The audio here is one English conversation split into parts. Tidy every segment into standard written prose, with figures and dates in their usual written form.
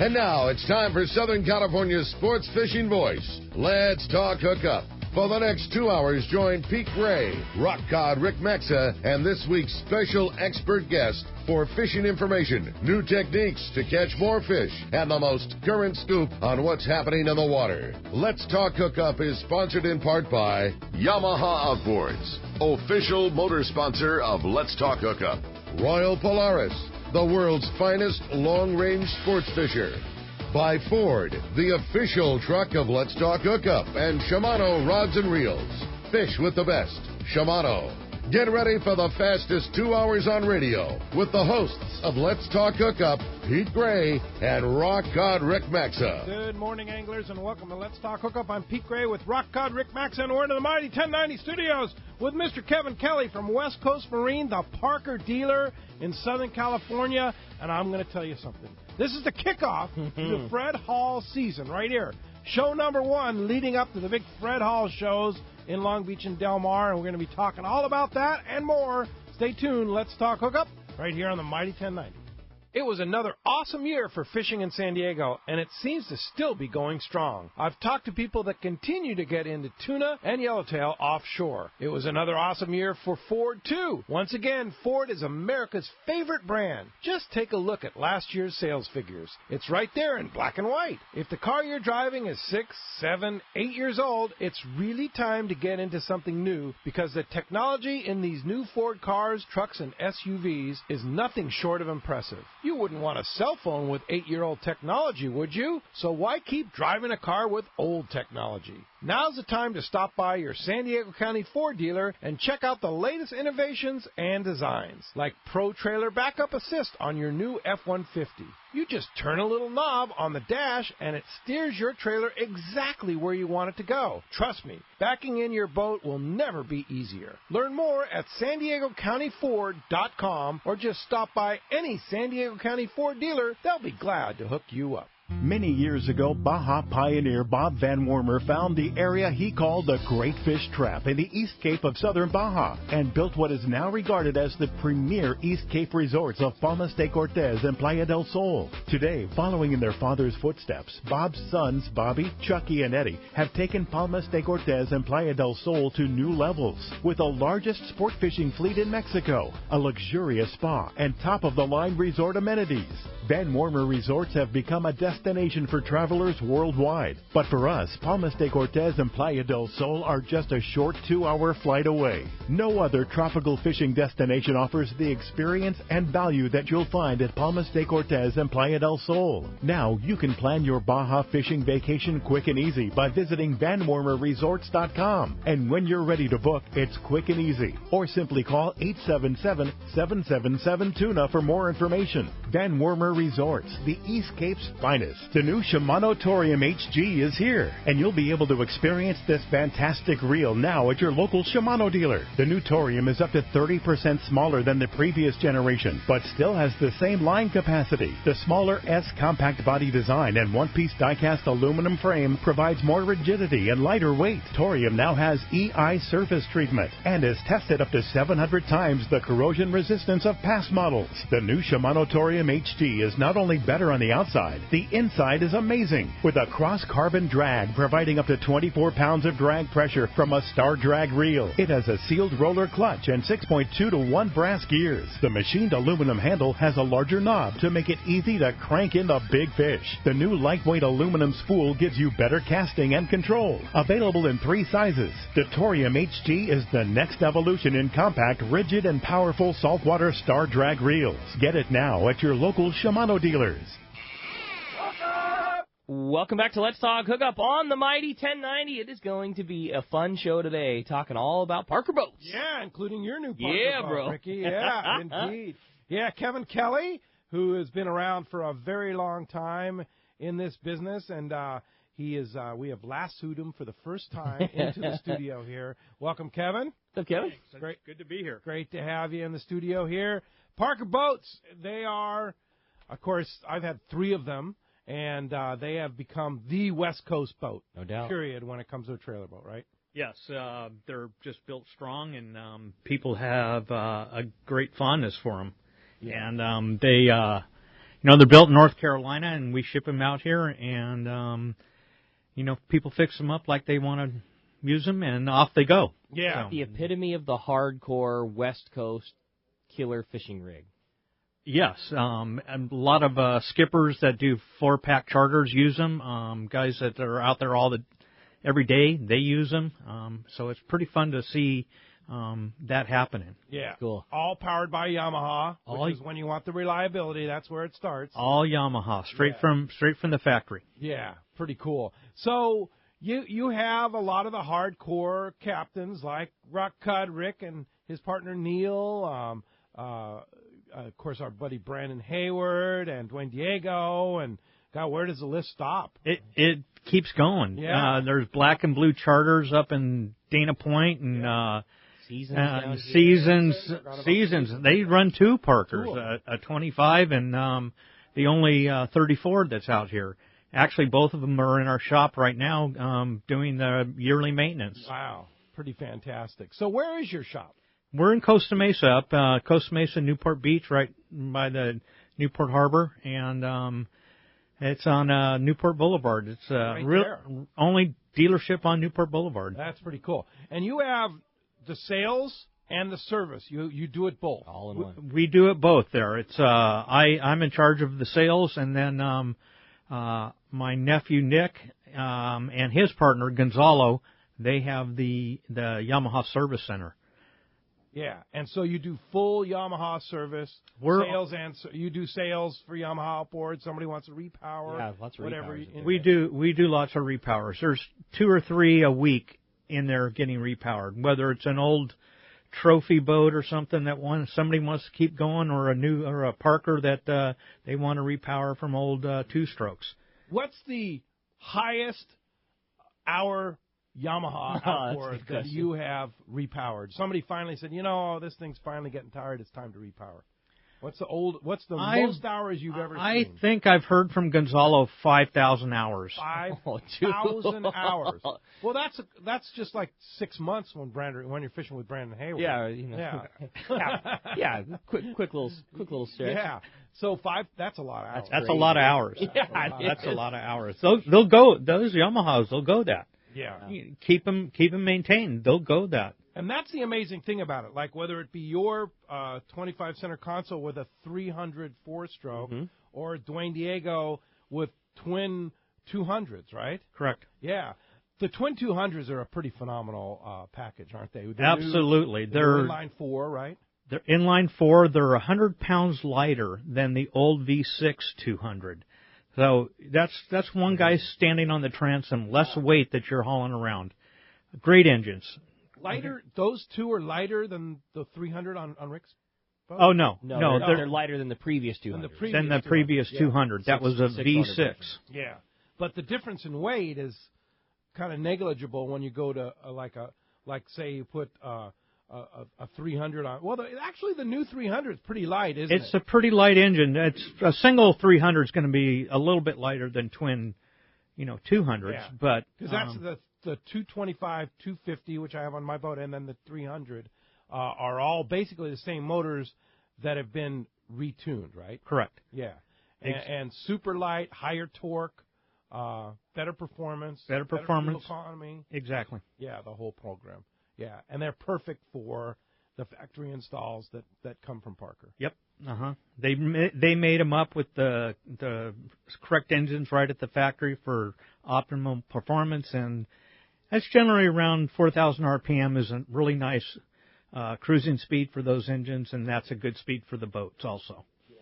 And now it's time for Southern California's sports fishing voice. Let's talk hookup. For the next 2 hours, join Pete Gray, rock cod Rick Maxa, and this week's special expert guest for fishing information, new techniques to catch more fish, and the most current scoop on what's happening in the water. Let's Talk Hookup is sponsored in part by Yamaha Outboards, official motor sponsor of Let's Talk Hookup. Royal Polaris, the world's finest long-range sports fisher. By Ford, the official truck of Let's Talk Hookup, and Shimano Rods and Reels. Fish with the best. Shimano. Get ready for the fastest 2 hours on radio with the hosts of Let's Talk Hookup, Pete Gray and Rock Cod Rick Maxa. Good morning, anglers, and welcome to Let's Talk Hookup. I'm Pete Gray with Rock Cod Rick Maxa, and we're into the mighty 1090 studios with Mr. Kevin Kelly from West Coast Marine, the Parker dealer in Southern California. And I'm going to tell you something. This is the kickoff to the Fred Hall season right here. Show number 1 leading up to the big Fred Hall shows in Long Beach and Del Mar, and we're going to be talking all about that and more. Stay tuned. Let's Talk Hookup right here on the Mighty 1090. It was another awesome year for fishing in San Diego, and it seems to still be going strong. I've talked to people that continue to get into tuna and yellowtail offshore. It was another awesome year for Ford, too. Once again, Ford is America's favorite brand. Just take a look at last year's sales figures. It's right there in black and white. If the car you're driving is 6, 7, 8 years old, it's really time to get into something new because the technology in these new Ford cars, trucks, and SUVs is nothing short of impressive. You wouldn't want a cell phone with 8-year-old technology, would you? So why keep driving a car with old technology? Now's the time to stop by your San Diego County Ford dealer and check out the latest innovations and designs, like Pro Trailer Backup Assist on your new F-150. You just turn a little knob on the dash and it steers your trailer exactly where you want it to go. Trust me, backing in your boat will never be easier. Learn more at SanDiegoCountyFord.com or just stop by any San Diego County Ford dealer. They'll be glad to hook you up. Many years ago, Baja pioneer Bob Van Wormer found the area he called the Great Fish Trap in the East Cape of southern Baja and built what is now regarded as the premier East Cape resorts of Palmas de Cortez and Playa del Sol. Today, following in their father's footsteps, Bob's sons, Bobby, Chucky, and Eddie, have taken Palmas de Cortez and Playa del Sol to new levels. With the largest sport fishing fleet in Mexico, a luxurious spa, and top-of-the-line resort amenities, Van Wormer Resorts have become a destination for travelers worldwide. But for us, Palmas de Cortez and Playa del Sol are just a short 2-hour flight away. No other tropical fishing destination offers the experience and value that you'll find at Palmas de Cortez and Playa del Sol. Now you can plan your Baja fishing vacation quick and easy by visiting VanWormerResorts.com. And when you're ready to book, it's quick and easy. Or simply call 877-777-TUNA for more information. Van Wormer Resorts, the East Cape's finest. The new Shimano Torium HG is here, and you'll be able to experience this fantastic reel now at your local Shimano dealer. The new Torium is up to 30% smaller than the previous generation, but still has the same line capacity. The smaller S compact body design and one-piece die-cast aluminum frame provides more rigidity and lighter weight. Torium now has EI surface treatment and is tested up to 700 times the corrosion resistance of past models. The new Shimano Torium HG is not only better on the outside, the inside is amazing, with a cross-carbon drag providing up to 24 pounds of drag pressure from a Star Drag reel. It has a sealed roller clutch and 6.2 to 1 brass gears. The machined aluminum handle has a larger knob to make it easy to crank in the big fish. The new lightweight aluminum spool gives you better casting and control. Available in 3 sizes, the Torium HG is the next evolution in compact, rigid, and powerful saltwater Star Drag reels. Get it now at your local Shimano dealers. Welcome back to Let's Talk Hookup on the Mighty 1090. It is going to be a fun show today, talking all about Parker boats. Yeah, including your new Parker boat, bro. Ricky. Yeah, indeed. Yeah, Kevin Kelly, who has been around for a very long time in this business, and he is. We have lassoed him for the first time into the studio here. Welcome, Kevin. What's up, Kevin? Thanks. Great. Good to be here. Great to have you in the studio here. Parker Boats, they are, of course, I've had 3 of them. And they have become the West Coast boat, no doubt, period, when it comes to a trailer boat, right? Yes, they're just built strong, and people have a great fondness for them. Yeah. And they they're built in North Carolina, and we ship them out here, and people fix them up like they want to use them, and off they go. Yeah. So, The epitome of the hardcore West Coast killer fishing rig. yes, and a lot of skippers that do 4-pack charters use them. Guys that are out there every day, they use them. So it's pretty fun to see that happening. Yeah. Cool. All powered by Yamaha, which is when you want the reliability. That's where it starts. All Yamaha, straight from the factory. Yeah, pretty cool. So you have a lot of the hardcore captains like Rock Cod Rick and his partner Neil. Of course, our buddy Brandon Hayward and Dwayne Diego. And God, where does the list stop? It keeps going. Yeah. There's black and blue charters up in Dana Point and. Seasons. Seasons. They run 2 Parkers, a 25 and the only 34 that's out here. Actually, both of them are in our shop right now doing the yearly maintenance. Wow, pretty fantastic. So where is your shop? We're in Costa Mesa, up Costa Mesa, Newport Beach, right by the Newport Harbor, and it's on Newport Boulevard. It's only dealership on Newport Boulevard. That's pretty cool. And you have the sales and the service. You do it both. All in one. We do it both there. It's I'm in charge of the sales, and then my nephew Nick and his partner Gonzalo, they have the Yamaha service center. Yeah, and so you do full Yamaha service, sales, and you do sales for Yamaha outboard. Somebody wants to repower. Yeah, lots of whatever. repowers. We do lots of repowers. There's 2 or 3 a week in there getting repowered, whether it's an old trophy boat or something that somebody wants to keep going, or a Parker that they want to repower from old 2-strokes. What's the highest hour Yamaha outboard that you have repowered? Somebody finally said, this thing's finally getting tired. It's time to repower. What's the most hours you've ever seen? I think I've heard from Gonzalo 5,000 hours. 5,000 hours. Well, that's just like 6 months when you're fishing with Brandon Hayward. Yeah, yeah. Quick little stretch. Yeah. So that's a lot of hours. That's a lot of hours. Yeah, that's a lot of hours. They'll go. Those Yamahas, they'll go that. Yeah. Keep them maintained. They'll go that. And that's the amazing thing about it. Like whether it be your 25 center console with a 300 4-stroke or Dwayne Diego with twin 200s, right? Correct. Yeah. The twin 200s are a pretty phenomenal package, aren't they? Absolutely. They're inline 4, right? They're inline 4. They're 100 pounds lighter than the old V6 200. So that's one guy standing on the transom, less weight that you're hauling around. Great engines. Lighter? Those 2 are lighter than the 300 on Rick's boat? Oh, no. They're lighter than the previous 200. Than the previous 200. That was a V6. Yeah. But the difference in weight is kind of negligible when you go to say you put a 300 on. Well, actually the new 300 is pretty light, isn't it? It's a pretty light engine. It's a single 300 is going to be a little bit lighter than twin, 200s. Yeah. But because that's the 225, 250, which I have on my boat, and then the 300 are all basically the same motors that have been retuned, right? Correct. Yeah. And super light, higher torque, better performance, better fuel economy. Exactly. Yeah, the whole program. Yeah, and they're perfect for the factory installs that come from Parker. Yep. They made them up with the correct engines right at the factory for optimum performance, and that's generally around 4,000 RPM is a really nice cruising speed for those engines, and that's a good speed for the boats also. Yeah.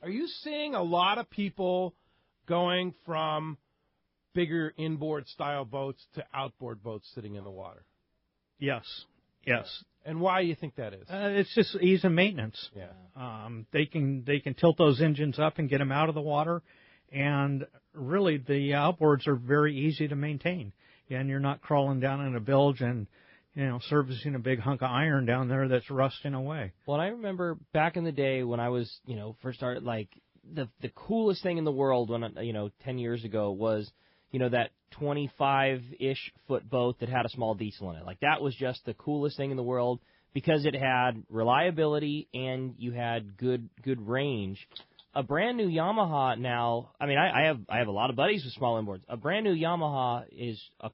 Are you seeing a lot of people going from bigger inboard style boats to outboard boats sitting in the water? Yes. And why do you think that is? It's just ease of maintenance. Yeah. They can tilt those engines up and get them out of the water, and really the outboards are very easy to maintain. And you're not crawling down in a bilge and servicing a big hunk of iron down there that's rusting away. Well, and I remember back in the day when I was first started, like the coolest thing in the world when 10 years ago was that 25-ish foot boat that had a small diesel in it. Like, that was just the coolest thing in the world because it had reliability and you had good range. a brand new Yamaha now. I mean, I have a lot of buddies with small inboards. A brand new Yamaha is a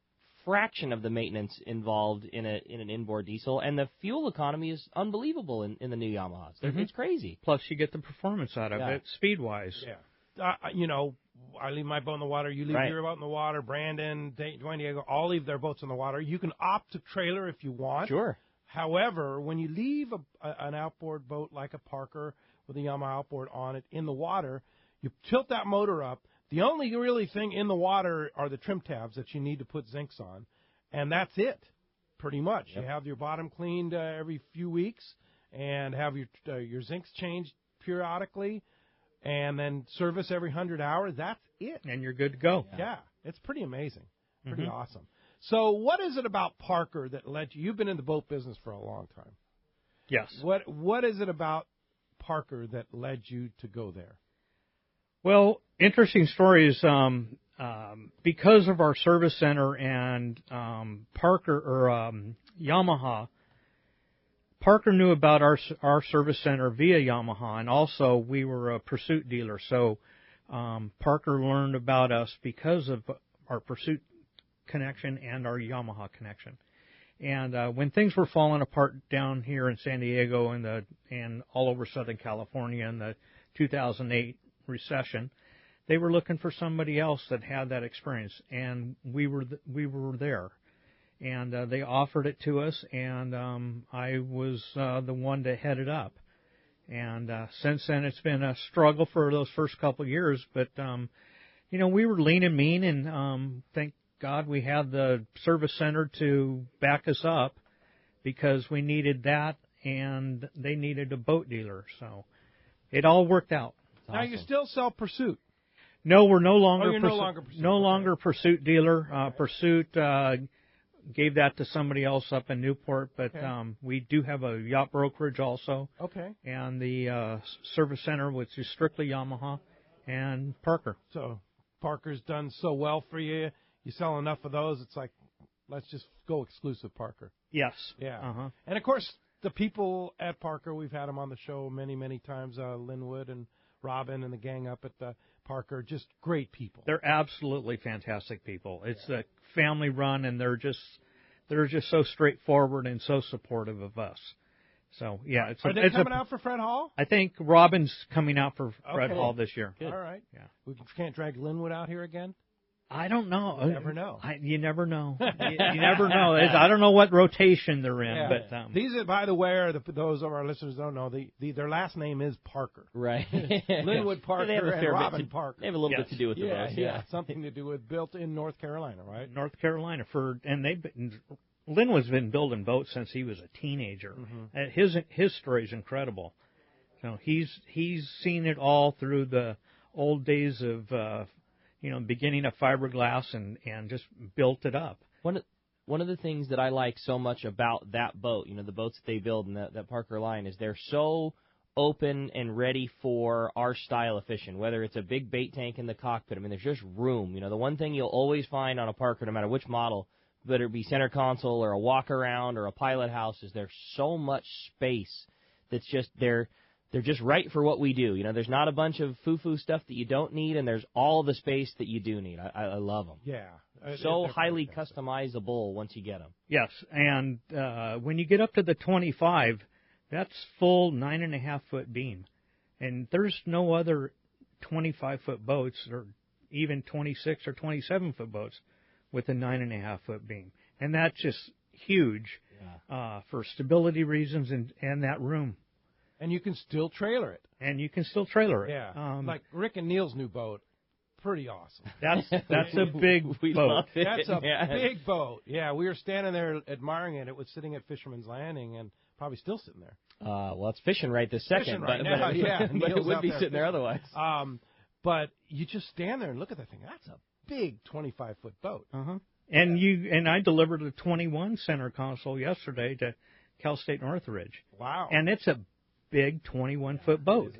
fraction of the maintenance involved in an inboard diesel, and the fuel economy is unbelievable in the new Yamahas. It's crazy. Plus, you get the performance out of it, speed-wise. Yeah. I leave my boat in the water. You leave your boat in the water. Brandon, Juan Diego, all leave their boats in the water. You can opt to trailer if you want. Sure. However, when you leave an outboard boat like a Parker with a Yamaha outboard on it in the water, you tilt that motor up. The only really thing in the water are the trim tabs that you need to put zincs on, and that's it, pretty much. Yep. You have your bottom cleaned every few weeks and have your zincs changed periodically, and then service every 100 hours. That's it. And you're good to go. Yeah, it's pretty amazing, pretty awesome. So what is it about Parker that led you? You've been in the boat business for a long time. Yes. What is it about Parker that led you to go there? Well, interesting story is because of our service center and Yamaha, Parker knew about our service center via Yamaha, and also we were a Pursuit dealer. So Parker learned about us because of our Pursuit connection and our Yamaha connection. And when things were falling apart down here in San Diego and all over Southern California in the 2008 recession, they were looking for somebody else that had that experience, and we were there. And they offered it to us, and I was the one to head it up. And since then, it's been a struggle for those first couple of years, but we were lean and mean, and thank God we had the service center to back us up because we needed that, and they needed a boat dealer. So it all worked out. Now you still sell Pursuit? No, we're no longer no longer Pursuit dealer. Pursuit gave that to somebody else up in Newport, but we do have a yacht brokerage also. Okay. And the service center, which is strictly Yamaha and Parker. So Parker's done so well for you. You sell enough of those, it's like, let's just go exclusive Parker. Yes. Yeah. And, of course, the people at Parker, we've had them on the show many, many times, Linwood and Robin and the gang up at the Parker, just great people. They're absolutely fantastic people. It's a family run, and they're just so straightforward and so supportive of us. So, yeah. Are they coming out for Fred Hall? I think Robin's coming out for Fred Hall this year. Good. All right. Yeah. We can't drag Linwood out here again? I don't know. You never know. You never know. You never know. I don't know what rotation they're in. Yeah. But these are, by the way, those of our listeners don't know, their last name is Parker. Right. Linwood Parker and Robin Parker. They have a little bit to do with the boats. Yeah, something to do with built in North Carolina, right? North Carolina. Linwood's been building boats since he was a teenager. His story is incredible. So he's seen it all through the old days of beginning of fiberglass and just built it up. One of the things that I like so much about that boat, the boats that they build in that Parker line, is they're so open and ready for our style of fishing, whether it's a big bait tank in the cockpit. I mean, there's just room. The one thing you'll always find on a Parker, no matter which model, whether it be center console or a walk-around or a pilot house, is there's so much space that's just there. They're just right for what we do. There's not a bunch of foo-foo stuff that you don't need, and there's all the space that you do need. I love them. Yeah. So highly customizable once you get them. Yes, and when you get up to the 25, that's full 9.5-foot beam. And there's no other 25-foot boats or even 26 or 27-foot boats with a 9.5-foot beam. And that's just huge for stability reasons and that room. And you can still trailer it. Yeah. Like Rick and Neil's new boat. Pretty awesome. That's a big boat. That's a big boat. Yeah, we were standing there admiring it. It was sitting at Fisherman's Landing and probably still sitting there. Well, it's fishing right this second. But it would be sitting there otherwise. But you just stand there and look at that thing. That's a big 25-foot boat. And I delivered a 21 center console yesterday to Cal State Northridge. Wow. And it's a big 21-foot boat.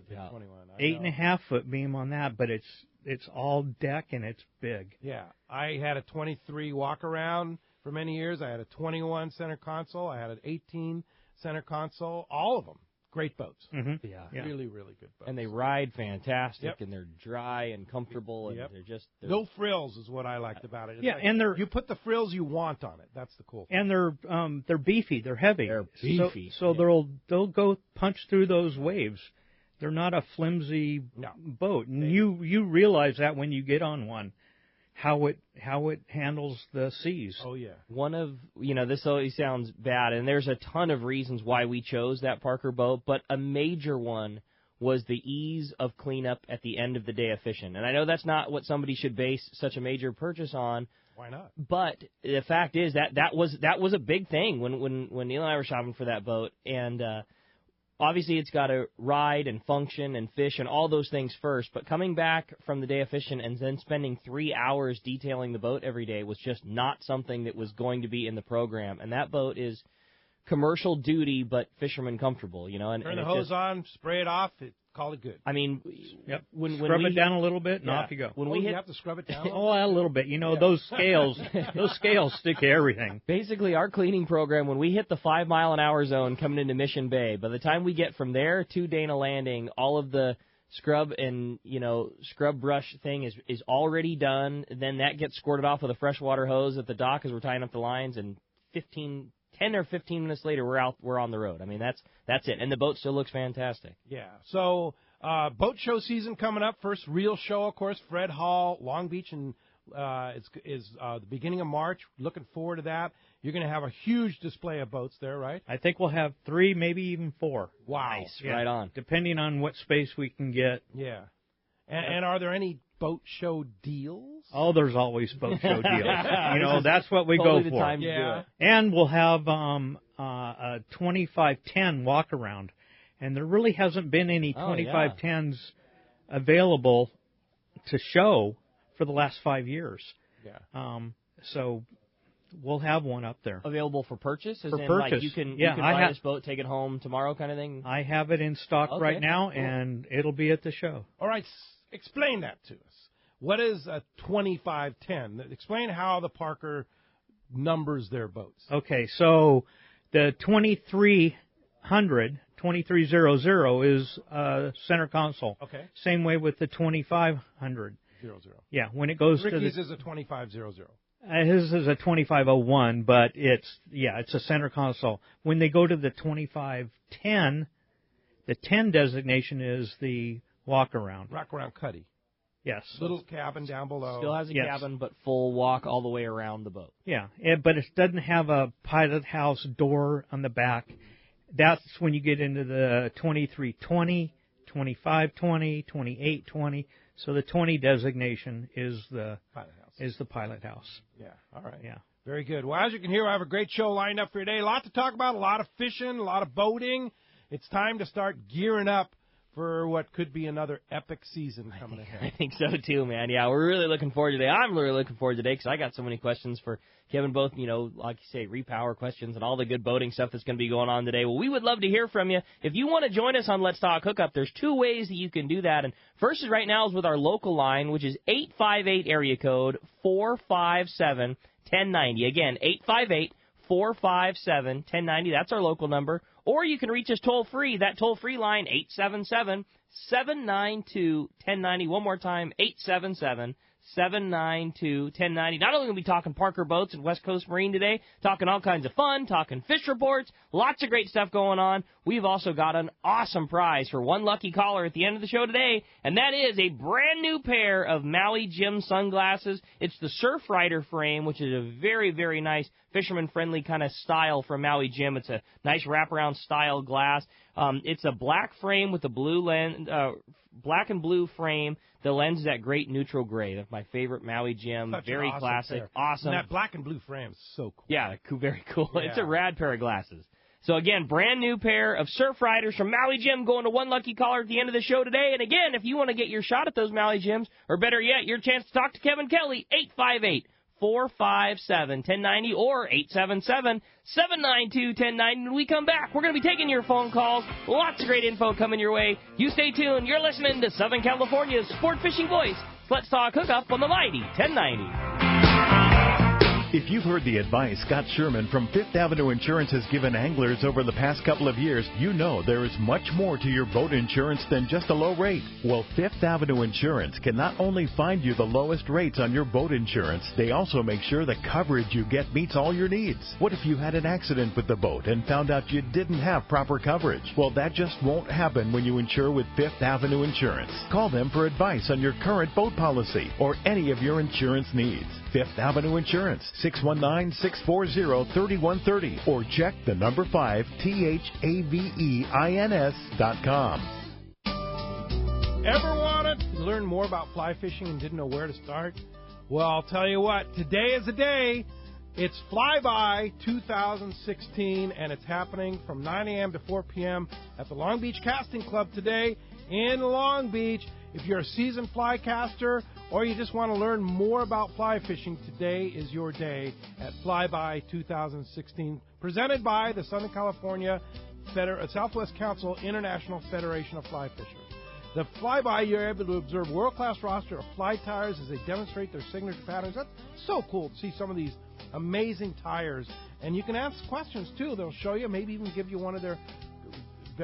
8.5-foot beam on that, but it's all deck and it's big. Yeah. I had a 23 walk-around for many years. I had a 21 center console. I had an 18 center console. All of them. great boats. Mm-hmm. Yeah. Really, really good boats. And they ride fantastic, Yep. and they're dry and comfortable, and Yep. they're no frills is what I liked about it. It's Yeah, like and they're you put the frills you want on it. That's the cool thing. and they're beefy. They're heavy. They're beefy. So they'll go punch through those waves. They're not a flimsy boat, and you realize that when you get on one, how it handles the seas. Oh yeah. One of, this always sounds bad, and there's a ton of reasons why we chose that Parker boat, but a major one was the ease of cleanup at the end of the day of fishing. And I know that's not what somebody should base such a major purchase on. Why not? But the fact is that was a big thing when Neil and I were shopping for that boat, and obviously it's got to ride and function and fish and all those things first. But coming back from the day of fishing and then spending 3 hours detailing the boat every day was just not something that was going to be in the program. And that boat is commercial duty, but fisherman comfortable, And Turn the hose on, spray it off, call it good. I mean, when Scrub we it down a little bit, and off you go. When you have to scrub it down. A little bit. Those scales stick to everything. Basically, our cleaning program, when we hit the 5 mile an hour zone coming into Mission Bay, by the time we get from there to Dana Landing, all of the scrub and scrub brush thing is already done. Then that gets squirted off with a freshwater hose at the dock as we're tying up the lines, and 10 or 15 minutes later, we're on the road. I mean, that's it. And the boat still looks fantastic. Yeah. So, boat show season coming up. First real show, of course, Fred Hall, Long Beach, and is the beginning of March. Looking forward to that. You're going to have a huge display of boats there, right? I think we'll have 3, maybe even 4. Wow. Nice. Right on. Depending on what space we can get. Yeah. And are there any boat show deals? Oh, there's always boat show deals. That's what we Totally go the for. time to do it. And we'll have a 2510 walk around, and there really hasn't been any 2510s available to show for the last 5 years. Yeah. So we'll have one up there. Available for purchase? For purchase. Like you can buy this boat, take it home tomorrow kind of thing? I have it in stock right now, and it'll be at the show. All right. Explain that to us. What is a 2510? Explain how the Parker numbers their boats. Okay, so the 2300, 2300 is center console. Okay. Same way with the 2500. 00. Yeah, when it goes Ricky's to is a 2500. his is a 2501, but it's a center console. When they go to the 2510, the 10 designation is the walk around. Rock around cuddy. Yes. Little cabin down below. Still has a cabin, but full walk all the way around the boat. Yeah, but it doesn't have a pilot house door on the back. That's when you get into the 2320, 2520, 2820. So the 20 designation is the pilot house. Yeah. All right. Yeah. Very good. Well, as you can hear, I have a great show lined up for today. A lot to talk about, a lot of fishing, a lot of boating. It's time to start gearing up for what could be another epic season coming ahead. I think so, too, man. Yeah, we're really looking forward today. I'm really looking forward today because I got so many questions for Kevin, both, like you say, repower questions and all the good boating stuff that's going to be going on today. Well, we would love to hear from you. If you want to join us on Let's Talk Hookup, there's 2 ways that you can do that. And first is right now is with our local line, which is 858 area code 457-1090. Again, 858-457-1090. That's our local number. Or you can reach us toll-free. That toll-free line, 877-792-1090. One more time, 877-792-1090. Not only will we be talking Parker Boats and West Coast Marine today, talking all kinds of fun, talking fish reports, lots of great stuff going on. We've also got an awesome prize for one lucky caller at the end of the show today, and that is a brand new pair of Maui Jim sunglasses. It's the Surf Rider frame, which is a very, very nice fisherman-friendly kind of style from Maui Jim. It's a nice wraparound style glass. It's a black frame with a blue lens, black and blue frame. The lens is that great neutral gray. That's my favorite Maui Jim. Such Very an classic. Pair. Awesome. And that black and blue frame is so cool. Yeah, very cool. Yeah. It's a rad pair of glasses. So, again, brand new pair of Surf Riders from Maui Jim going to one lucky caller at the end of the show today. And, again, if you want to get your shot at those Maui Jims, or better yet, your chance to talk to Kevin Kelly, 858-457-1090 or 877-792-1090. When we come back, we're going to be taking your phone calls. Lots of great info coming your way. You stay tuned. You're listening to Southern California's sport fishing voice. Let's Talk Hookup on the mighty 1090. If you've heard the advice Scott Sherman from Fifth Avenue Insurance has given anglers over the past couple of years, you know there is much more to your boat insurance than just a low rate. Well, Fifth Avenue Insurance can not only find you the lowest rates on your boat insurance, they also make sure the coverage you get meets all your needs. What if you had an accident with the boat and found out you didn't have proper coverage? Well, that just won't happen when you insure with Fifth Avenue Insurance. Call them for advice on your current boat policy or any of your insurance needs. Fifth Avenue Insurance, 619-640-3130, or check the number 5 THAVEINS.com. Ever wanted to learn more about fly fishing and didn't know where to start? Well, I'll tell you what, today is the day. It's Flyby 2016, and it's happening from 9 a.m. to 4 p.m. at the Long Beach Casting Club today in Long Beach. If you're a seasoned fly caster or you just want to learn more about fly fishing, today is your day at Flyby 2016, presented by the Southern California Southwest Council International Federation of Fly Fishers. The Flyby, you're able to observe world-class roster of fly tires as they demonstrate their signature patterns. That's so cool to see some of these amazing tires. And you can ask questions, too. They'll show you, maybe even give you one of their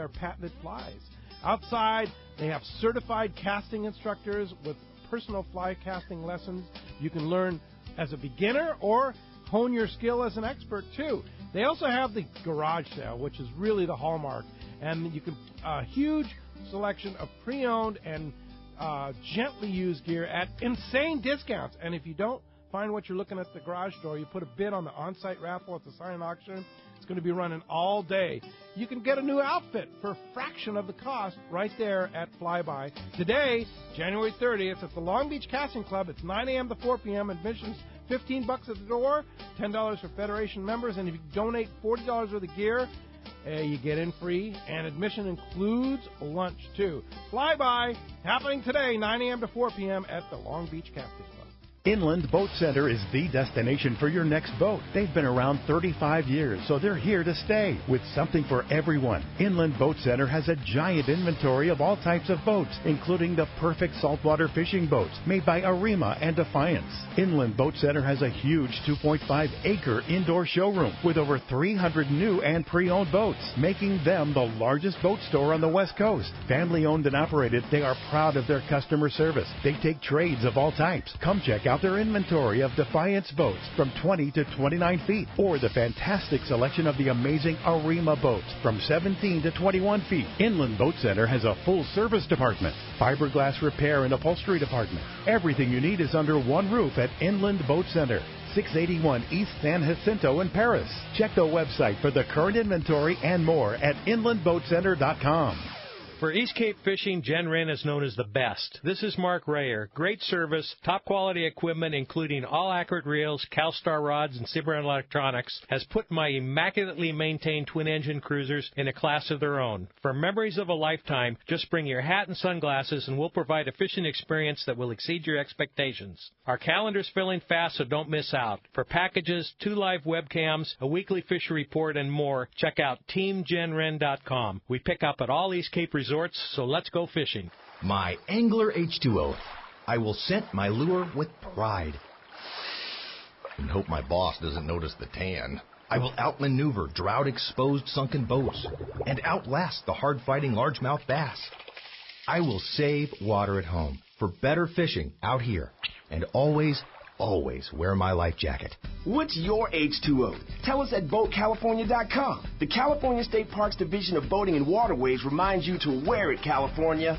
patented flies. Outside, they have certified casting instructors with personal fly casting lessons. You can learn as a beginner or hone your skill as an expert, too. They also have the garage sale, which is really the hallmark. And you can huge selection of pre-owned and gently used gear at insane discounts. And if you don't find what you're looking at the garage door, you put a bid on the on-site raffle at the silent auction. It's going to be running all day. You can get a new outfit for a fraction of the cost right there at Flyby. Today, January 30th, at the Long Beach Casting Club. It's 9 a.m. to 4 p.m. Admission's $15 at the door, $10 for Federation members. And if you donate $40 worth of gear, you get in free, and admission includes lunch, too. Flyby, happening today, 9 a.m. to 4 p.m. at the Long Beach Casting Club. Inland Boat Center is the destination for your next boat. They've been around 35 years, so they're here to stay with something for everyone. Inland Boat Center has a giant inventory of all types of boats, including the perfect saltwater fishing boats made by Arima and Defiance. Inland Boat Center has a huge 2.5-acre indoor showroom with over 300 new and pre-owned boats, making them the largest boat store on the West Coast. Family owned and operated, they are proud of their customer service. They take trades of all types. Come check out their inventory of Defiance boats from 20 to 29 feet, or the fantastic selection of the amazing Arima boats from 17 to 21 feet. Inland Boat Center has a full service department, fiberglass repair and upholstery department. Everything you need is under one roof at Inland Boat Center, 681 East San Jacinto in Paris. Check the website for the current inventory and more at inlandboatcenter.com. For East Cape fishing, Jen Wren is known as the best. This is Mark Rayer. Great service, top quality equipment, including all accurate reels, CalStar rods, and Sibron electronics, has put my immaculately maintained twin-engine cruisers in a class of their own. For memories of a lifetime, just bring your hat and sunglasses, and we'll provide a fishing experience that will exceed your expectations. Our calendar's filling fast, so don't miss out. For packages, 2 live webcams, a weekly fishery report, and more, check out TeamJenWren.com. We pick up at all East Cape resorts, so let's go fishing. My Angler H2O. I will scent my lure with pride. And hope my boss doesn't notice the tan. I will outmaneuver drought-exposed sunken boats and outlast the hard-fighting largemouth bass. I will save water at home for better fishing out here, and always wear my life jacket. What's your H2O? Tell us at BoatCalifornia.com. The California State Parks Division of Boating and Waterways reminds you to wear it, California.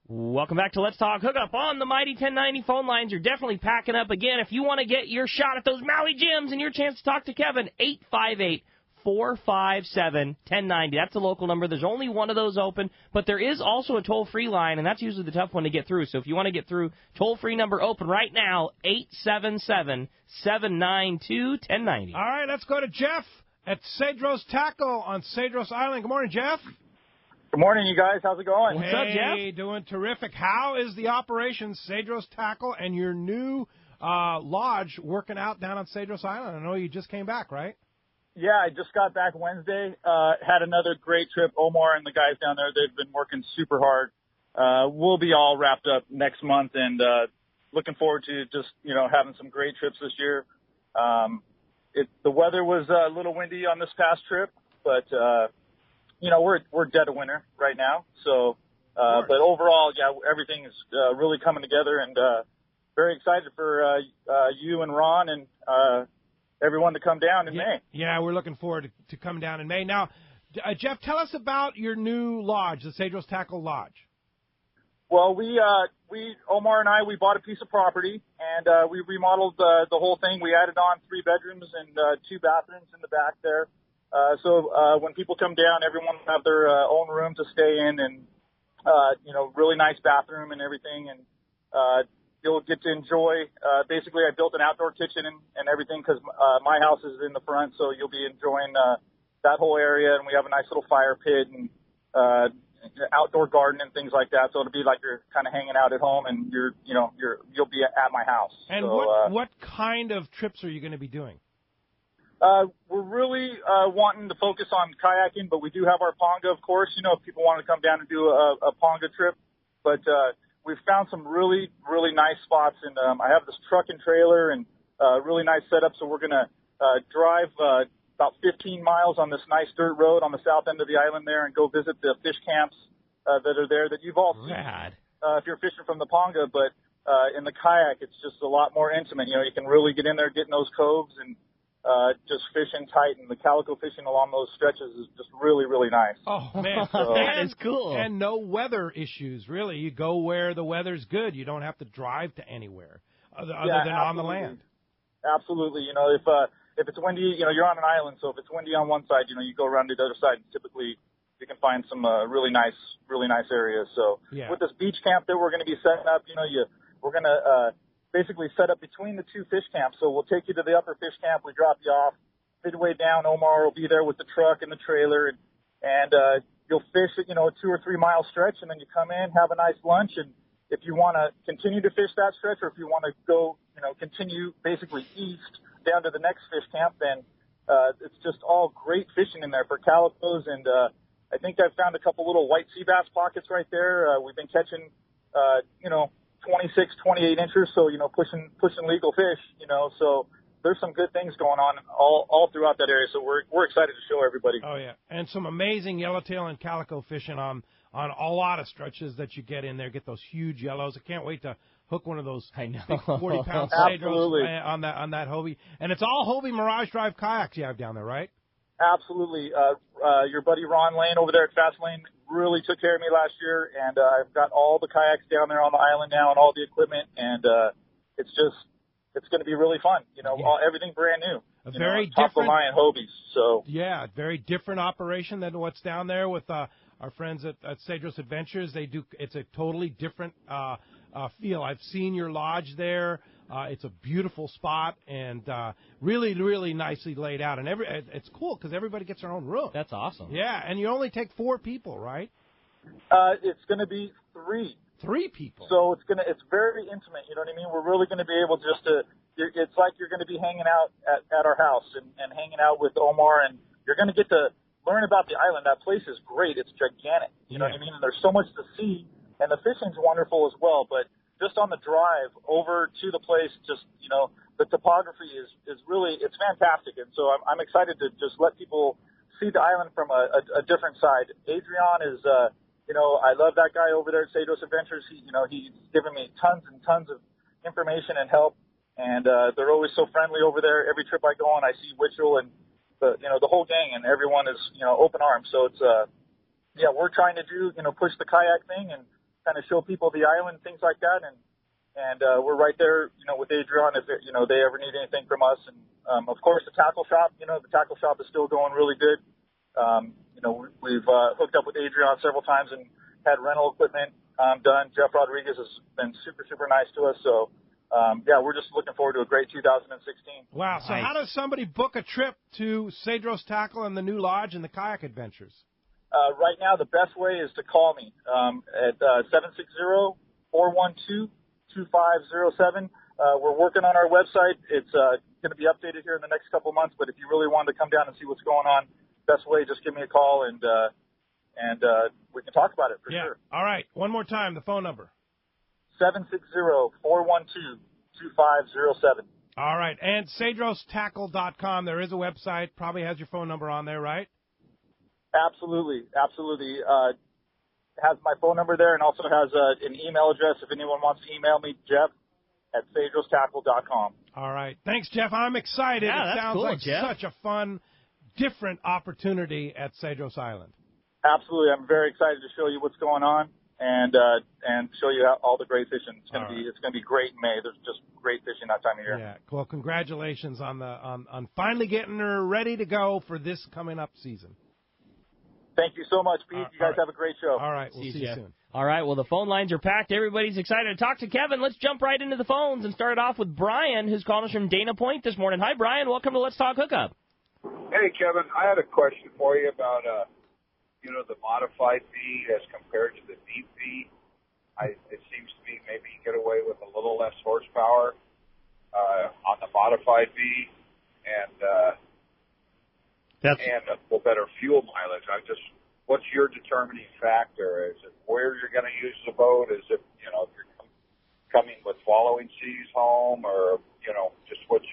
Welcome back to Let's Talk Hookup on the Mighty 1090 phone lines. You're definitely packing up again. If you want to get your shot at those Maui gems and your chance to talk to Kevin, 858-457-1090. That's the local number. There's only one of those open, but there is also a toll-free line, and that's usually the tough one to get through. So if you want to get through, toll-free number open right now, 877-792-1090. All right, let's go to Jeff at Cedros Tackle on Cedros Island. Good morning, Jeff. Good morning, you guys. How's it going? What's up, Jeff? Doing terrific. How is the operation, Cedros Tackle, and your new lodge working out down on Cedros Island? I know you just came back, right? Yeah, I just got back Wednesday. Had another great trip. Omar and the guys down there, they've been working super hard. We'll be all wrapped up next month, and looking forward to just, having some great trips this year. The weather was a little windy on this past trip, but, we're dead of winter right now. So, but overall, everything is really coming together, and very excited for you and Ron and everyone to come down in May. Yeah, we're looking forward to coming down in May. Now, Jeff, tell us about your new lodge, the Cedros Tackle Lodge. Well, Omar and I, we bought a piece of property, and we remodeled the whole thing. We added on 3 bedrooms and 2 bathrooms in the back there. So when people come down, everyone will have their own room to stay in, and really nice bathroom and everything. And you'll get to enjoy. Basically, I built an outdoor kitchen and everything because my house is in the front, so you'll be enjoying that whole area. And we have a nice little fire pit and outdoor garden and things like that. So it'll be like you're kind of hanging out at home, and you'll be at my house. And so, what kind of trips are you going to be doing? We're really wanting to focus on kayaking, but we do have our Ponga, of course. If people want to come down and do a Ponga trip. But we've found some really, really nice spots, and I have this truck and trailer and really nice setup. So we're going to drive about 15 miles on this nice dirt road on the south end of the island there and go visit the fish camps that are there that you've all seen if you're fishing from the Ponga. But in the kayak, it's just a lot more intimate. You can really get in there, get in those coves, and just fishing tight, and the calico fishing along those stretches is just really, really nice. Oh, man. That is cool. And no weather issues, really. You go where the weather's good. You don't have to drive to anywhere other than on the land. Absolutely. If it's windy, you're on an island, so if it's windy on one side, you go around to the other side, and typically you can find some really nice areas. So with this beach camp that we're going to be setting up, we're going to basically set up between the 2 fish camps. So we'll take you to the upper fish camp. We drop you off midway down. Omar will be there with the truck and the trailer, and you'll fish at, a 2 or 3 mile stretch, and then you come in, have a nice lunch. And if you want to continue to fish that stretch, or if you want to go, continue basically east down to the next fish camp, then it's just all great fishing in there for calicos. And I think I've found a couple little white sea bass pockets right there. We've been catching, 26, 28 inches, so, pushing legal fish, so there's some good things going on all throughout that area, so we're excited to show everybody. Oh, yeah, and some amazing yellowtail and calico fishing on a lot of stretches that you get in there, get those huge yellows. I can't wait to hook one of those big 40-pound Cedros on that Hobie. And it's all Hobie Mirage Drive kayaks you have down there, right? Absolutely. Your buddy Ron Lane over there at Fast Lane really took care of me last year, and I've got all the kayaks down there on the island now and all the equipment, and it's going to be really fun. Everything brand new. A very top different of the line Hobies. So very different operation than what's down there with our friends at Cedros Adventures. It's a totally different feel. I've seen your lodge there. It's a beautiful spot and really, really nicely laid out. And it's cool because everybody gets their own room. That's awesome. Yeah, and you only take 4 people, right? It's going to be 3. 3 people. So it's very intimate. You know what I mean? We're really going to be able it's like you're going to be hanging out at our house and hanging out with Omar, and you're going to get to learn about the island. That place is great. It's gigantic. You know what I mean? And there's so much to see, and the fishing's wonderful as well. But just on the drive over to the place, the topography is really, it's fantastic. And so I'm excited to just let people see the island from a different side. Adrian is, I love that guy over there at Cedros Adventures. He's given me tons and tons of information and help. And they're always so friendly over there. Every trip I go on, I see Witchell and the whole gang, and everyone is, open arms. So it's, we're trying to do, push the kayak thing and kind of show people the island, things like that. And we're right there, with Adrian if, they ever need anything from us. And, of course, the tackle shop, the tackle shop is still going really good. We've hooked up with Adrian several times and had rental equipment done. Jeff Rodriguez has been super, super nice to us. So, we're just looking forward to a great 2016. Wow. So how does somebody book a trip to Cedros Tackle and the new lodge and the kayak adventures? Right now, the best way is to call me at 760-412-2507. We're working on our website. It's going to be updated here in the next couple of months, but if you really wanted to come down and see what's going on, best way, just give me a call, and we can talk about it for sure. All right. One more time, the phone number. 760-412-2507. All right. And CedrosTackle.com. There is a website. Probably has your phone number on there, right? Absolutely. Has my phone number there and also has an email address if anyone wants to email me, Jeff@CedrosTackle.com. All right. Thanks, Jeff. I'm excited. Yeah, it that's sounds cool, like Jeff. such a fun, different opportunity at Cedros Island. Absolutely. I'm very excited to show you what's going on and show you all the great fishing. It's going to be great in May. There's just great fishing that time of year. Yeah. Well, congratulations on finally getting her ready to go for this coming up season. Thank you so much, Pete. You guys have a great show. All right. We'll see you soon. All right. Well, the phone lines are packed. Everybody's excited to talk to Kevin. Let's jump right into the phones and start it off with Brian, who's calling us from Dana Point this morning. Hi, Brian. Welcome to Let's Talk Hookup. Hey, Kevin. I had a question for you about, the modified V as compared to the deep V. It seems to me maybe you get away with a little less horsepower on the modified V and a little better fuel mileage. What's your determining factor? Is it where you're going to use the boat? Is it, if you're coming with following seas home, or, just what do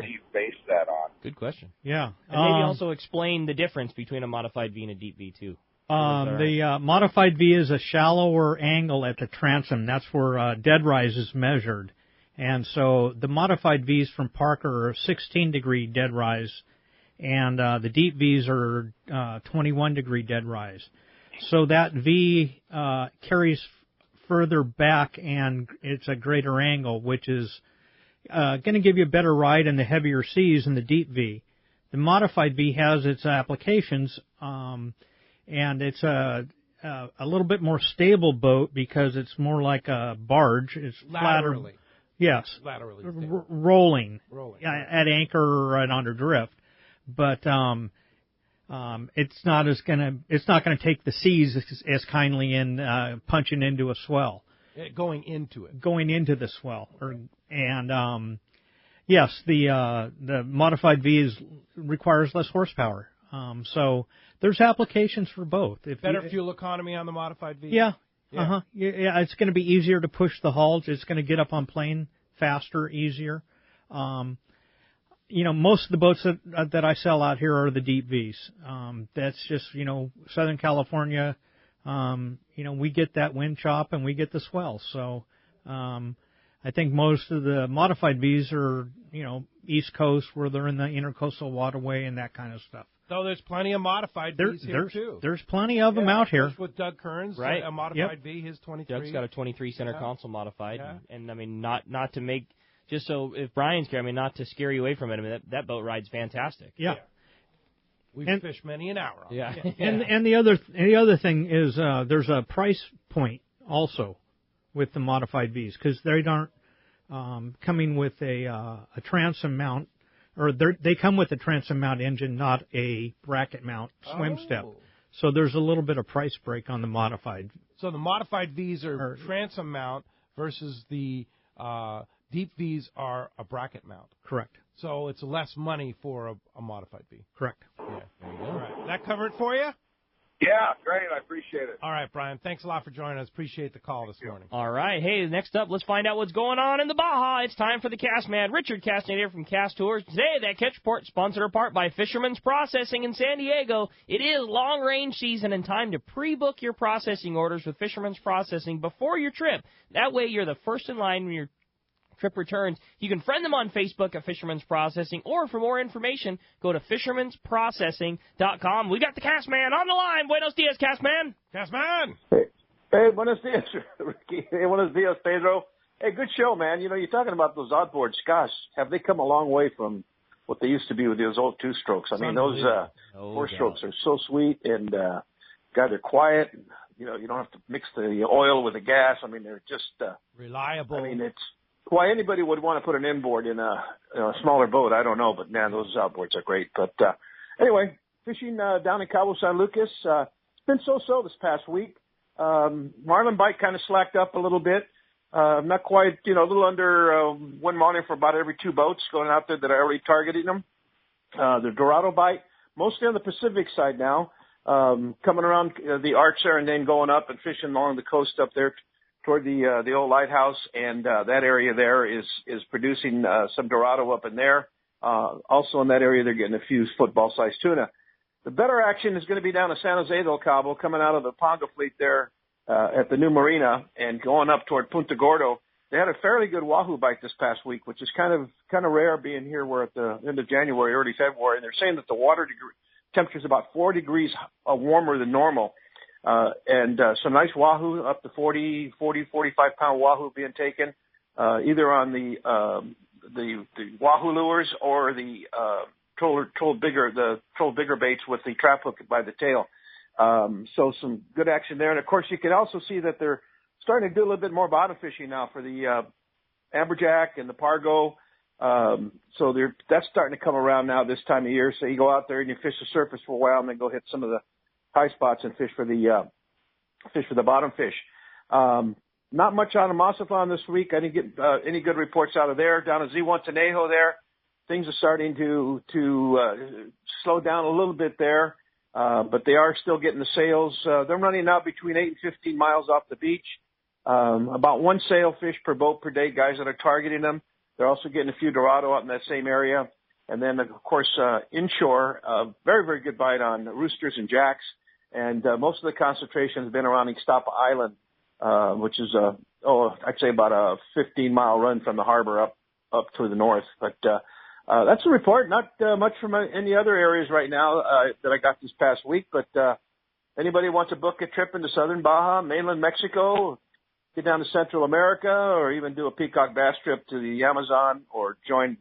you base that on? Good question. Yeah. And maybe also explain the difference between a modified V and a deep V, too. The modified V is a shallower angle at the transom. That's where dead rise is measured. And so the modified Vs from Parker are 16-degree dead rise, and the deep Vs are 21-degree dead rise. So that V carries further back, and it's a greater angle, which is going to give you a better ride in the heavier seas in the deep V. The modified V has its applications, and it's a little bit more stable boat because it's more like a barge. It's Laterally. Flatter. Yes. Laterally. Rolling. At anchor or under drift. But it's not going to take the seas as kindly in punching into a swell. Going into it. Going into the swell. Yes, the modified V requires less horsepower. So there's applications for both. Better fuel economy on the modified V? Yeah. Yeah, it's going to be easier to push the hulls. It's going to get up on plane faster, easier. Most of the boats that I sell out here are the deep Vs. That's just, Southern California, we get that wind chop and we get the swell. So I think most of the modified Vs are, East Coast where they're in the intercoastal waterway and that kind of stuff. So there's plenty of modified Vs here, too. There's plenty of them out here. With Doug Kearns, right. A modified V, his 23. Doug's got a 23 center console modified. Yeah. And I mean, not to make, just so if Brian's scared, not to scare you away from it. I mean, that boat ride's fantastic. Yeah. We've fished many an hour on it. And the other thing is there's a price point also with the modified Vs because they aren't coming with a transom mount, or they come with a transom mount engine, not a bracket mount swim step. So there's a little bit of price break on the modified. So the modified Vs are transom mount versus the deep Vs are a bracket mount. Correct. So it's less money for a modified V. Correct. Yeah, there you go. All right. That cover it for you? Yeah, great. I appreciate it. All right, Brian. Thanks a lot for joining us. Appreciate the call this morning. All right. Hey, next up, let's find out what's going on in the Baja. It's time for the Cast Man. Richard Castanet from Cast Tours. Today, that catch report sponsored in part by Fisherman's Processing in San Diego. It is long-range season and time to pre-book your processing orders with Fisherman's Processing before your trip. That way, you're the first in line when your trip returns. You can friend them on Facebook at Fisherman's Processing, or for more information, go to fishermansprocessing.com. We got the Cast Man on the line. Buenos dias, Cast Man. Cast Man. Hey, buenos dias, Ricky. Hey, buenos dias, Pedro. Hey, good show, man. You're talking about those outboards. Gosh, have they come a long way from what they used to be with those old two-strokes? I mean, those four-strokes are so sweet, and God, they're quiet. You don't have to mix the oil with the gas. I mean, they're just reliable. I mean, it's why anybody would want to put an inboard in a smaller boat, I don't know. But, man, those outboards are great. But anyway, fishing down in Cabo San Lucas, it's been so-so this past week. Marlin bite kind of slacked up a little bit. Not quite, a little under one marlin for about every two boats going out there that are already targeting them. The Dorado bite, mostly on the Pacific side now, coming around the arch there and then going up and fishing along the coast up there toward the old lighthouse, and that area there is producing some Dorado up in there. Also in that area, they're getting a few football-sized tuna. The better action is going to be down in San Jose del Cabo, coming out of the Ponga fleet there at the new marina and going up toward Punta Gordo. They had a fairly good wahoo bite this past week, which is kind of rare being here. We're at the end of January, early February, and they're saying that the water temperature is about 4 degrees warmer than normal. And some nice wahoo, up to 40, 45-pound wahoo being taken, either on the wahoo lures or the troll bigger baits with the trap hook by the tail. So some good action there. And of course, you can also see that they're starting to do a little bit more bottom fishing now for the amberjack and the pargo. So that's starting to come around now this time of year. So you go out there and you fish the surface for a while and then go hit some of the high spots and fish for the bottom fish. Not much on the Mazatlan this week. I didn't get any good reports out of there. Down at Z1 Tanejo there, things are starting to slow down a little bit there, but they are still getting the sails. They're running now between 8 and 15 miles off the beach. About 1 sailfish per boat per day, guys that are targeting them. They're also getting a few Dorado out in that same area. And then, of course, inshore, very, very good bite on roosters and jacks. And most of the concentration has been around Ixtapa Island, which is, I'd say about a 15-mile run from the harbor up to the north. But that's a report. Not much from any other areas right now that I got this past week. But anybody wants to book a trip into southern Baja, mainland Mexico, get down to Central America, or even do a peacock bass trip to the Amazon, or join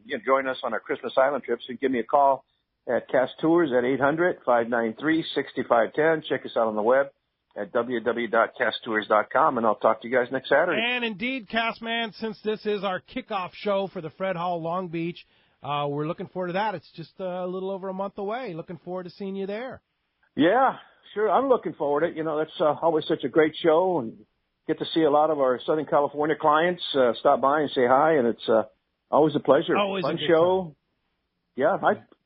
us on our Christmas Island trips, and give me a call at Cast Tours at 800-593-6510. Check us out on the web at www.casttours.com, and I'll talk to you guys next Saturday. And indeed, Castman, since this is our kickoff show for the Fred Hall Long Beach, we're looking forward to that. It's just a little over a month away. Looking forward to seeing you there. Yeah, sure. I'm looking forward to it. That's always such a great show, and get to see a lot of our Southern California clients stop by and say hi, and it's always a pleasure. Always fun a good show. time. Yeah,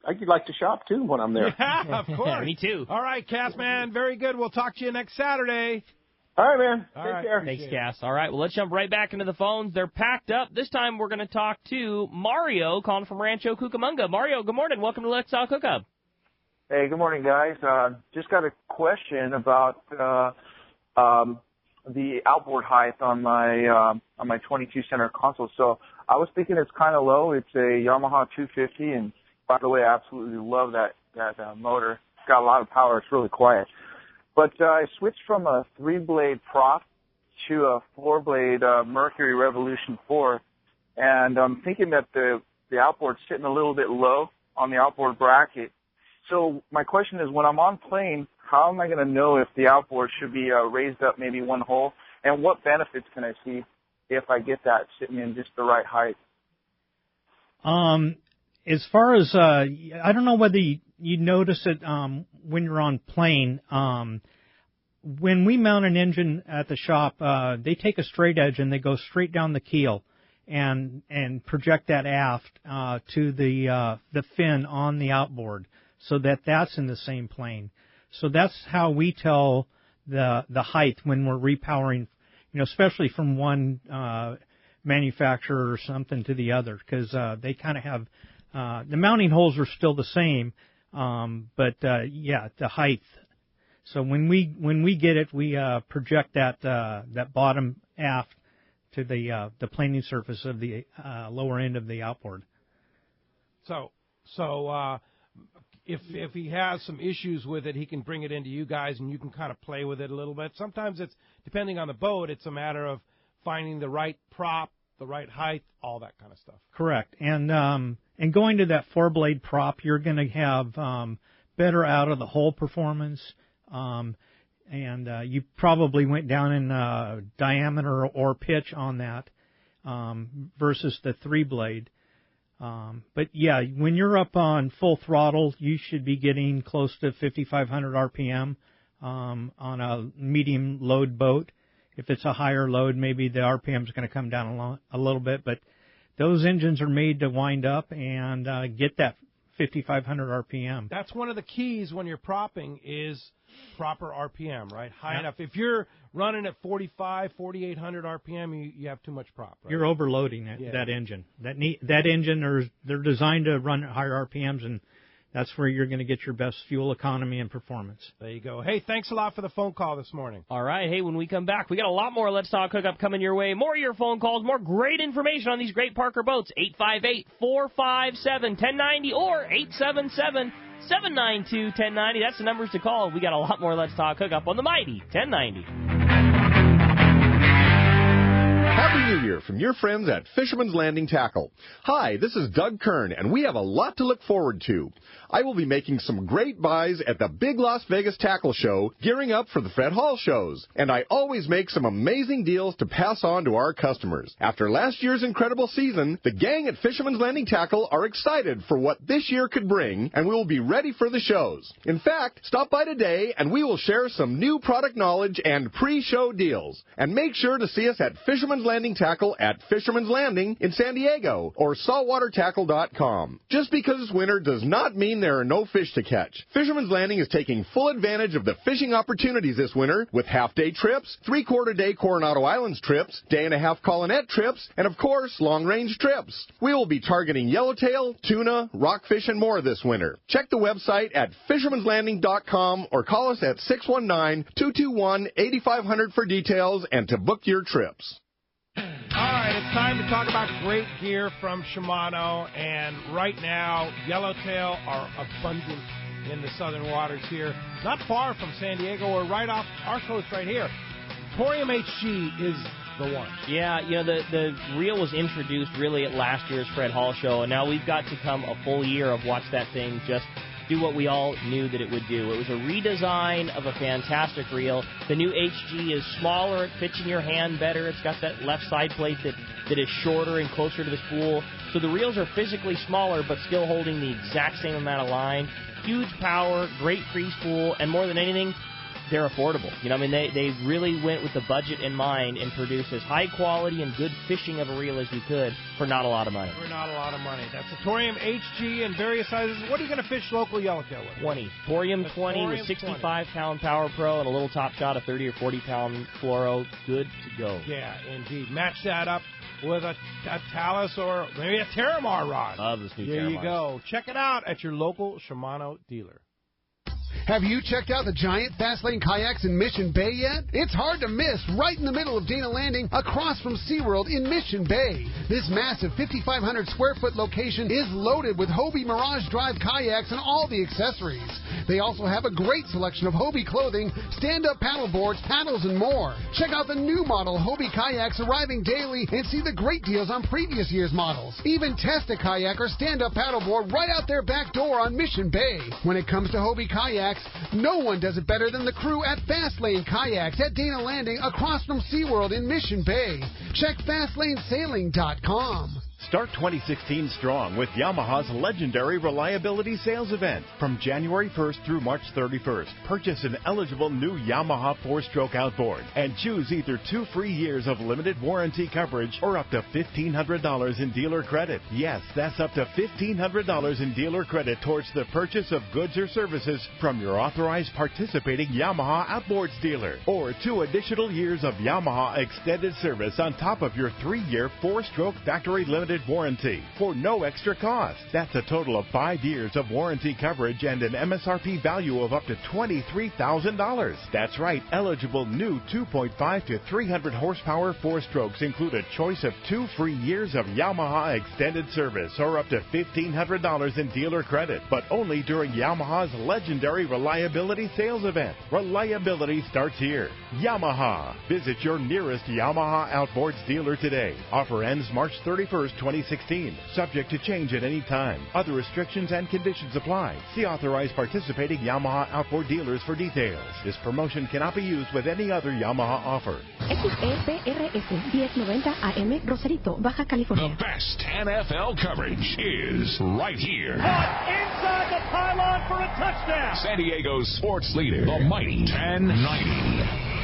I'd like to shop too when I'm there. Yeah, of course. Me too. All right, Castman, very good. We'll talk to you next Saturday. All right, man. All Take right. care. Thanks, Cass. All right, well, let's jump right back into the phones. They're packed up. This time we're going to talk to Mario, calling from Rancho Cucamonga. Mario, good morning. Welcome to Let's Talk Hookup. Hey, good morning, guys. Just got a question about the outboard height on my 22 center console. So I was thinking it's kind of low. It's a Yamaha 250, and by the way, I absolutely love that motor. It's got a lot of power. It's really quiet. But I switched from a 3-blade prop to a 4-blade Mercury Revolution 4, and I'm thinking that the outboard's sitting a little bit low on the outboard bracket. So my question is, when I'm on plane, how am I going to know if the outboard should be raised up maybe 1 hole, and what benefits can I see if I get that sitting in just the right height? As far as, I don't know whether you notice it when you're on plane. When we mount an engine at the shop, they take a straight edge and they go straight down the keel and project that aft to the fin on the outboard, so that's in the same plane. So that's how we tell the height when we're repowering, especially from one manufacturer or something to the other, because they kind of have the mounting holes are still the same, but the height. So when we get it, we project that bottom aft to the planing surface of the lower end of the outboard. So if he has some issues with it, he can bring it into you guys, and you can kind of play with it a little bit. Sometimes it's, depending on the boat, it's a matter of finding the right prop, the right height, all that kind of stuff. Correct. And going to that 4-blade prop, you're going to have better out-of-the-hole performance. And you probably went down in diameter or pitch on that versus the 3-blade. But yeah, when you're up on full throttle, you should be getting close to 5,500 RPM on a medium load boat. If it's a higher load, maybe the RPM is going to come down a little bit. But those engines are made to wind up and get that 5,500 RPM. That's one of the keys when you're propping is proper RPM, right? High enough. If you're running at 4,800 RPM, you have too much prop. Right? You're overloading that engine. That engine, they're designed to run at higher RPMs, and that's where you're going to get your best fuel economy and performance. There you go. Hey, thanks a lot for the phone call this morning. All right. Hey, when we come back, we got a lot more Let's Talk Hookup coming your way. More of your phone calls, more great information on these great Parker boats. 858-457-1090 or 877-792-1090. That's the numbers to call. We got a lot more Let's Talk Hookup on the mighty 1090. Happy New Year from your friends at Fisherman's Landing Tackle. Hi, this is Doug Kern, and we have a lot to look forward to. I will be making some great buys at the big Las Vegas Tackle Show, gearing up for the Fred Hall shows. And I always make some amazing deals to pass on to our customers. After last year's incredible season, the gang at Fisherman's Landing Tackle are excited for what this year could bring, and we will be ready for the shows. In fact, stop by today, and we will share some new product knowledge and pre-show deals. And make sure to see us at Fisherman's Landing Tackle at Fisherman's Landing in San Diego or saltwatertackle.com. Just because it's winter does not mean there are no fish to catch. Fisherman's Landing is taking full advantage of the fishing opportunities this winter with half-day trips, three-quarter-day Coronado Islands trips, day-and-a-half Colonette trips, and of course, long-range trips. We will be targeting yellowtail, tuna, rockfish, and more this winter. Check the website at fishermanslanding.com or call us at 619-221-8500 for details and to book your trips. All right, it's time to talk about great gear from Shimano, and right now, yellowtail are abundant in the southern waters here, not far from San Diego or right off our coast right here. Torium HG is the one. Yeah, the reel was introduced really at last year's Fred Hall show, and now we've got to come a full year of watch that thing just do what we all knew that it would do. It was a redesign of a fantastic reel. The new HG is smaller. It fits in your hand better. It's got that left side plate that is shorter and closer to the spool. So the reels are physically smaller, but still holding the exact same amount of line. Huge power, great free spool, and more than anything, they're affordable. They really went with the budget in mind and produced as high quality and good fishing of a reel as you could for not a lot of money. For not a lot of money. That's a Torium HG in various sizes. What are you going to fish local yellowtail with? 20. Torium 20 with 65-pound Power Pro and a little top shot of 30 or 40-pound fluoro. Good to go. Yeah, indeed. Match that up with a Talus or maybe a Terramar rod. Love this new There you go. Check it out at your local Shimano dealer. Have you checked out the giant Fastlane kayaks in Mission Bay yet? It's hard to miss, right in the middle of Dana Landing, across from SeaWorld in Mission Bay. This massive 5,500 square foot location is loaded with Hobie Mirage Drive kayaks and all the accessories. They also have a great selection of Hobie clothing, stand-up paddle boards, paddles, and more. Check out the new model Hobie kayaks arriving daily and see the great deals on previous year's models. Even test a kayak or stand-up paddleboard right out their back door on Mission Bay. When it comes to Hobie kayaks, no one does it better than the crew at Fastlane Kayaks at Dana Landing across from SeaWorld in Mission Bay. Check FastlaneSailing.com. Start 2016 strong with Yamaha's legendary reliability sales event. From January 1st through March 31st, purchase an eligible new Yamaha 4-stroke outboard and choose either 2 free years of limited warranty coverage or up to $1,500 in dealer credit. Yes, that's up to $1,500 in dealer credit towards the purchase of goods or services from your authorized participating Yamaha Outboards dealer. Or 2 additional years of Yamaha extended service on top of your 3-year 4-stroke factory limited warranty for no extra cost. That's a total of 5 years of warranty coverage and an MSRP value of up to $23,000. That's right, eligible new 2.5 to 300 horsepower 4-strokes include a choice of 2 free years of Yamaha extended service or up to $1,500 in dealer credit, but only during Yamaha's legendary reliability sales event. Reliability starts here. Yamaha. Visit your nearest Yamaha Outboards dealer today. Offer ends March 31st, 2016. Subject to change at any time. Other restrictions and conditions apply. See authorized participating Yamaha Outboard dealers for details. This promotion cannot be used with any other Yamaha offer. XEPRS 1090 AM Rosarito, Baja California. The best NFL coverage is right here. Caught inside the pylon for a touchdown. San Diego's sports leader, the mighty 1090.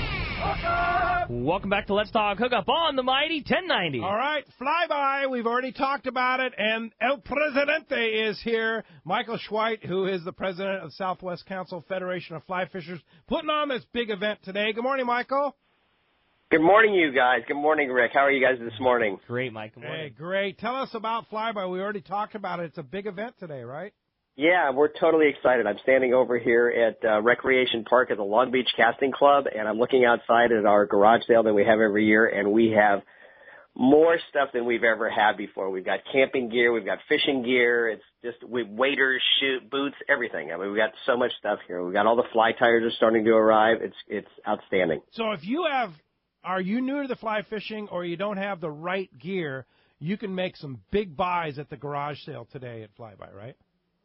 Welcome back to Let's Talk Hookup on the Mighty 1090. All right, Flyby, we've already talked about it, and El Presidente is here. Michael Schweit, who is the president of Southwest Council Federation of Fly Fishers, putting on this big event today. Good morning, Michael. Good morning, you guys. Good morning, Rick. How are you guys this morning? Great, Mike. Good morning. Hey, great. Tell us about Flyby. We already talked about it. It's a big event today, right? Yeah, we're totally excited. I'm standing over here at Recreation Park at the Long Beach Casting Club, and I'm looking outside at our garage sale that we have every year, and we have more stuff than we've ever had before. We've got camping gear, we've got fishing gear, it's just waders, boots, everything. I mean, we've got so much stuff here. We've got all the fly tires are starting to arrive. It's outstanding. So if you are you new to the fly fishing or you don't have the right gear, you can make some big buys at the garage sale today at Flyby, right?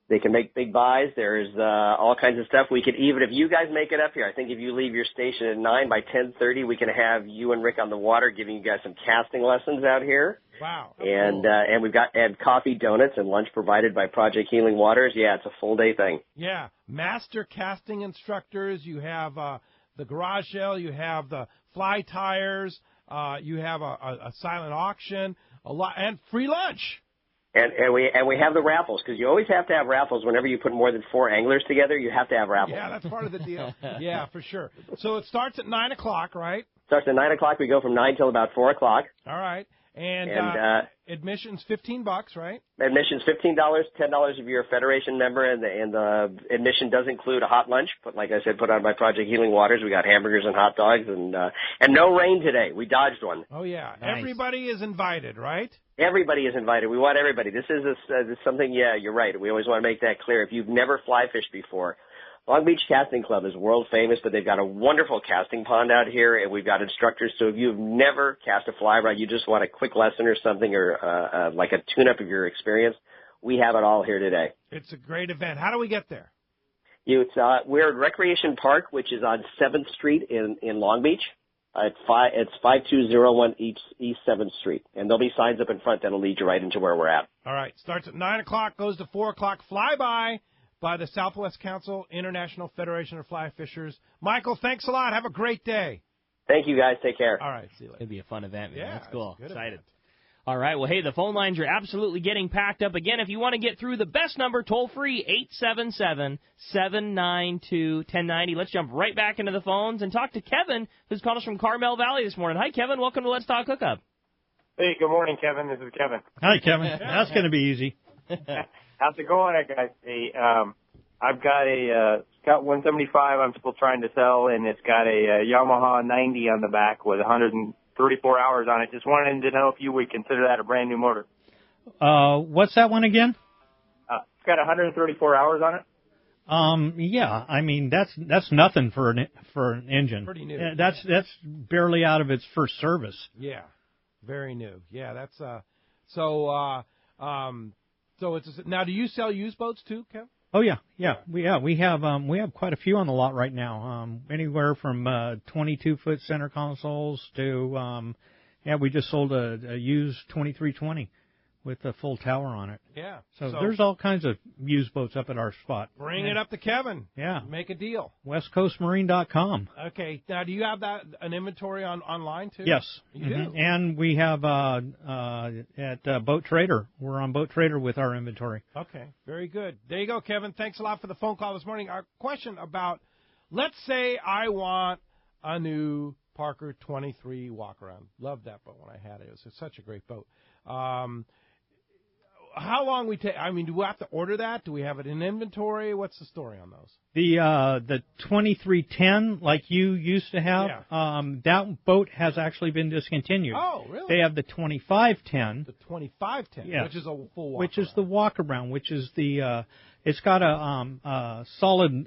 They can make big buys. There's all kinds of stuff. We could even, if you guys make it up here, I think if you leave your station at 9 by 10:30, we can have you and Rick on the water giving you guys some casting lessons out here. Wow. And we've got coffee, donuts, and lunch provided by Project Healing Waters. Yeah, it's a full day thing. Yeah. Master casting instructors. You have the garage sale. You have the fly tires. You have a silent auction, and free lunch. And we have the raffles, because you always have to have raffles whenever you put more than 4 anglers together. You have to have raffles. Yeah, that's part of the deal. Yeah, for sure. So it starts at 9 o'clock, right? Starts at 9 o'clock. We go from 9 till about 4 o'clock. All right. And admission's $15, right? Admission's $15, $10 if you're a Federation member, and the admission does include a hot lunch. But like I said, put on by Project Healing Waters. We got hamburgers and hot dogs, and no rain today. We dodged one. Oh yeah, nice. Everybody is invited, right? Everybody is invited. We want everybody. This is something. Yeah, you're right. We always want to make that clear. If you've never fly fished before, Long Beach Casting Club is world famous, but they've got a wonderful casting pond out here, and we've got instructors. So if you've never cast a fly rod, you just want a quick lesson or something, or like a tune-up of your experience, we have it all here today. It's a great event. How do we get there? We're at Recreation Park, which is on 7th Street in Long Beach. It's 5201 East 7th Street, and there'll be signs up in front that'll lead you right into where we're at. All right. Starts at 9 o'clock, goes to 4 o'clock. Flyby by the Southwest Council International Federation of Fly Fishers. Michael, thanks a lot. Have a great day. Thank you, guys. Take care. All right. See you later. It'll be a fun event, man. Yeah, that's cool. Excited. Event. All right. Well, hey, the phone lines are absolutely getting packed up. Again, if you want to get through, the best number, toll-free, 877-792-1090. Let's jump right back into the phones and talk to Kevin, who's called us from Carmel Valley this morning. Hi, Kevin. Welcome to Let's Talk Hookup. Hey, good morning, Kevin. This is Kevin. Hi, Kevin. That's going to be easy. How's it going, guys? Hey, I've got a Scout 175 I'm still trying to sell, and it's got a Yamaha 90 on the back with 134 hours on it. Just wanted to know if you would consider that a brand new motor. What's that one again? It's got 134 hours on it. Yeah, I mean that's nothing for an engine. Pretty new. That's barely out of its first service. Yeah, very new. Yeah, that's so it's now. Do you sell used boats too, Kev? Oh yeah. We have quite a few on the lot right now. Anywhere from 22-foot center consoles to we just sold a used 2320 with a full tower on it. Yeah. So there's all kinds of used boats up at our spot. Bring it up to Kevin. Yeah. Make a deal. WestCoastMarine.com. Okay. Now, do you have an inventory online too? Yes. You do. And we have at Boat Trader. We're on Boat Trader with our inventory. Okay. Very good. There you go, Kevin. Thanks a lot for the phone call this morning. Our question about, let's say I want a new Parker 23 walk-around. Loved that boat when I had it. It was such a great boat. How long we take? I mean, do we have to order that? Do we have it in inventory? What's the story on those? The 2310, like you used to have, that boat has actually been discontinued. Oh, really? They have the 2510. The 2510, yes, which is a full walk-around. Which is the walk-around, which is the it's got a solid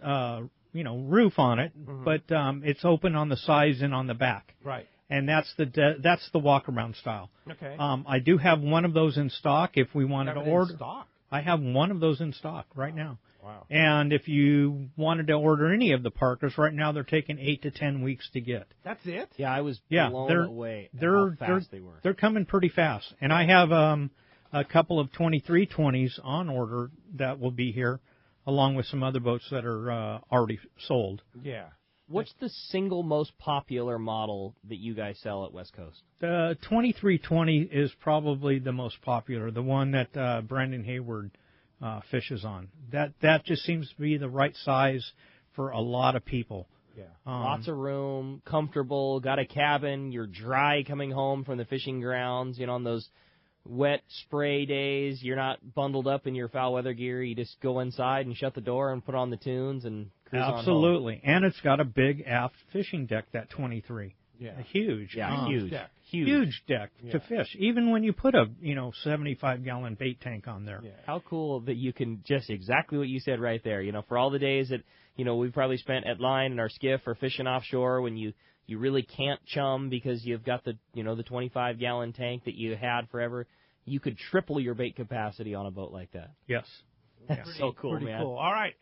roof on it, but it's open on the sides and on the back. Right. And that's the walk-around style. Okay. I do have one of those in stock if we wanted to order. In stock? I have one of those in stock right now. Wow. And if you wanted to order any of the Parkers, right now they're taking 8 to 10 weeks to get. That's it? Yeah, I was blown away how fast they were. They're coming pretty fast. And I have a couple of 2320s on order that will be here, along with some other boats that are already sold. Yeah. What's the single most popular model that you guys sell at West Coast? The 2320 is probably the most popular, the one that Brandon Hayward fishes on. That just seems to be the right size for a lot of people. Yeah. Lots of room, comfortable, got a cabin, you're dry coming home from the fishing grounds, on those wet spray days, you're not bundled up in your foul weather gear, you just go inside and shut the door and put on the tunes and cruise Absolutely. on home. And it's got a big aft fishing deck, that 23. Yeah. Huge. Yeah, huge. Deck. Huge. Huge deck to fish, even when you put a 75-gallon bait tank on there. Yeah. How cool that you can just exactly what you said right there. For all the days that we've probably spent at line in our skiff or fishing offshore when you really can't chum because you've got the the 25-gallon tank that you had forever. You could triple your bait capacity on a boat like that. Yes. That's so cool, pretty man. Cool. All right,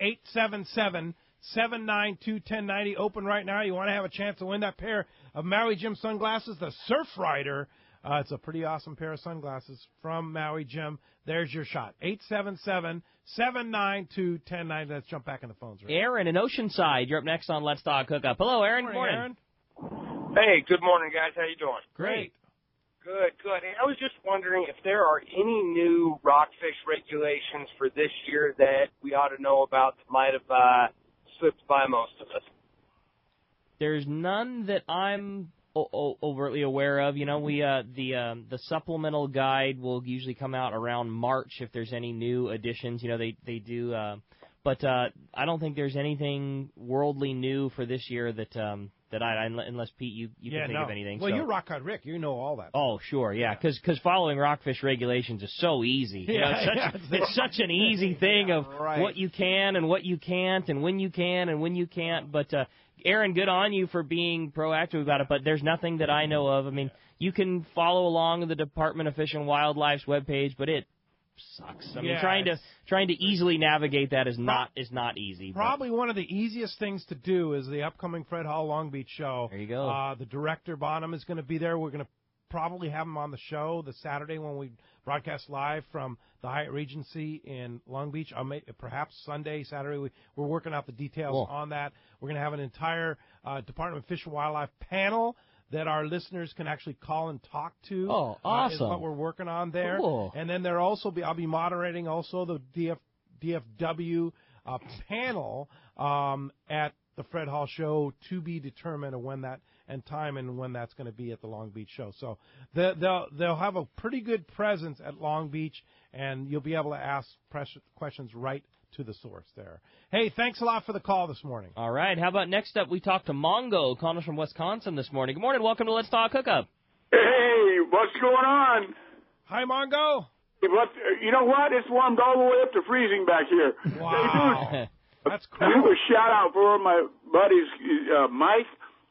877-792-1090. Open right now. You want to have a chance to win that pair of Maui Jim sunglasses, the Surf Rider. It's a pretty awesome pair of sunglasses from Maui Jim. There's your shot. 877-792-1090. Let's jump back in the phones. Right? Aaron in Oceanside, you're up next on Let's Talk Hookup. Hello, Aaron. Good morning. Aaron. Hey, good morning, guys. How you doing? Great. Good. Hey, I was just wondering if there are any new rockfish regulations for this year that we ought to know about that might have slipped by most of us. There's none that I'm overtly aware of. The supplemental guide will usually come out around March if there's any new additions. They do, but I don't think there's anything worldly new for this year that unless Pete you can think of anything. Well, you're Rock Cod Rick. You know all that. Oh, sure, yeah, because following rockfish regulations is so easy. It's such an easy thing of what you can and what you can't and when you can and when you can't. But Aaron, good on you for being proactive about it. But there's nothing that I know of. I mean, you can follow along the Department of Fish and Wildlife's webpage, but it sucks. I mean, trying to easily navigate that is not easy. Probably one of the easiest things to do is the upcoming Fred Hall Long Beach show. There you go. The director Bonham is going to be there. We're going to probably have him on the show the Saturday when we broadcast live from the Hyatt Regency in Long Beach. Perhaps Sunday, Saturday. We're working out the details on that. We're going to have an entire Department of Fish and Wildlife panel that our listeners can actually call and talk to. Oh, awesome. Is what we're working on there. Cool. And then I'll be moderating also the DFW panel at the Fred Hall show, to be determined when that and time and when that's going to be at the Long Beach show. So they'll have a pretty good presence at Long Beach, and you'll be able to ask questions right to the source there. Hey, thanks a lot for the call this morning. All right. How about next up we talk to Mongo, calling us from Wisconsin this morning. Good morning. Welcome to Let's Talk Hookup. Hey, what's going on? Hi, Mongo. You know what? It's warmed all the way up to freezing back here. Wow. Hey, dude, that's cool. I have a shout out for one of my buddies. Mike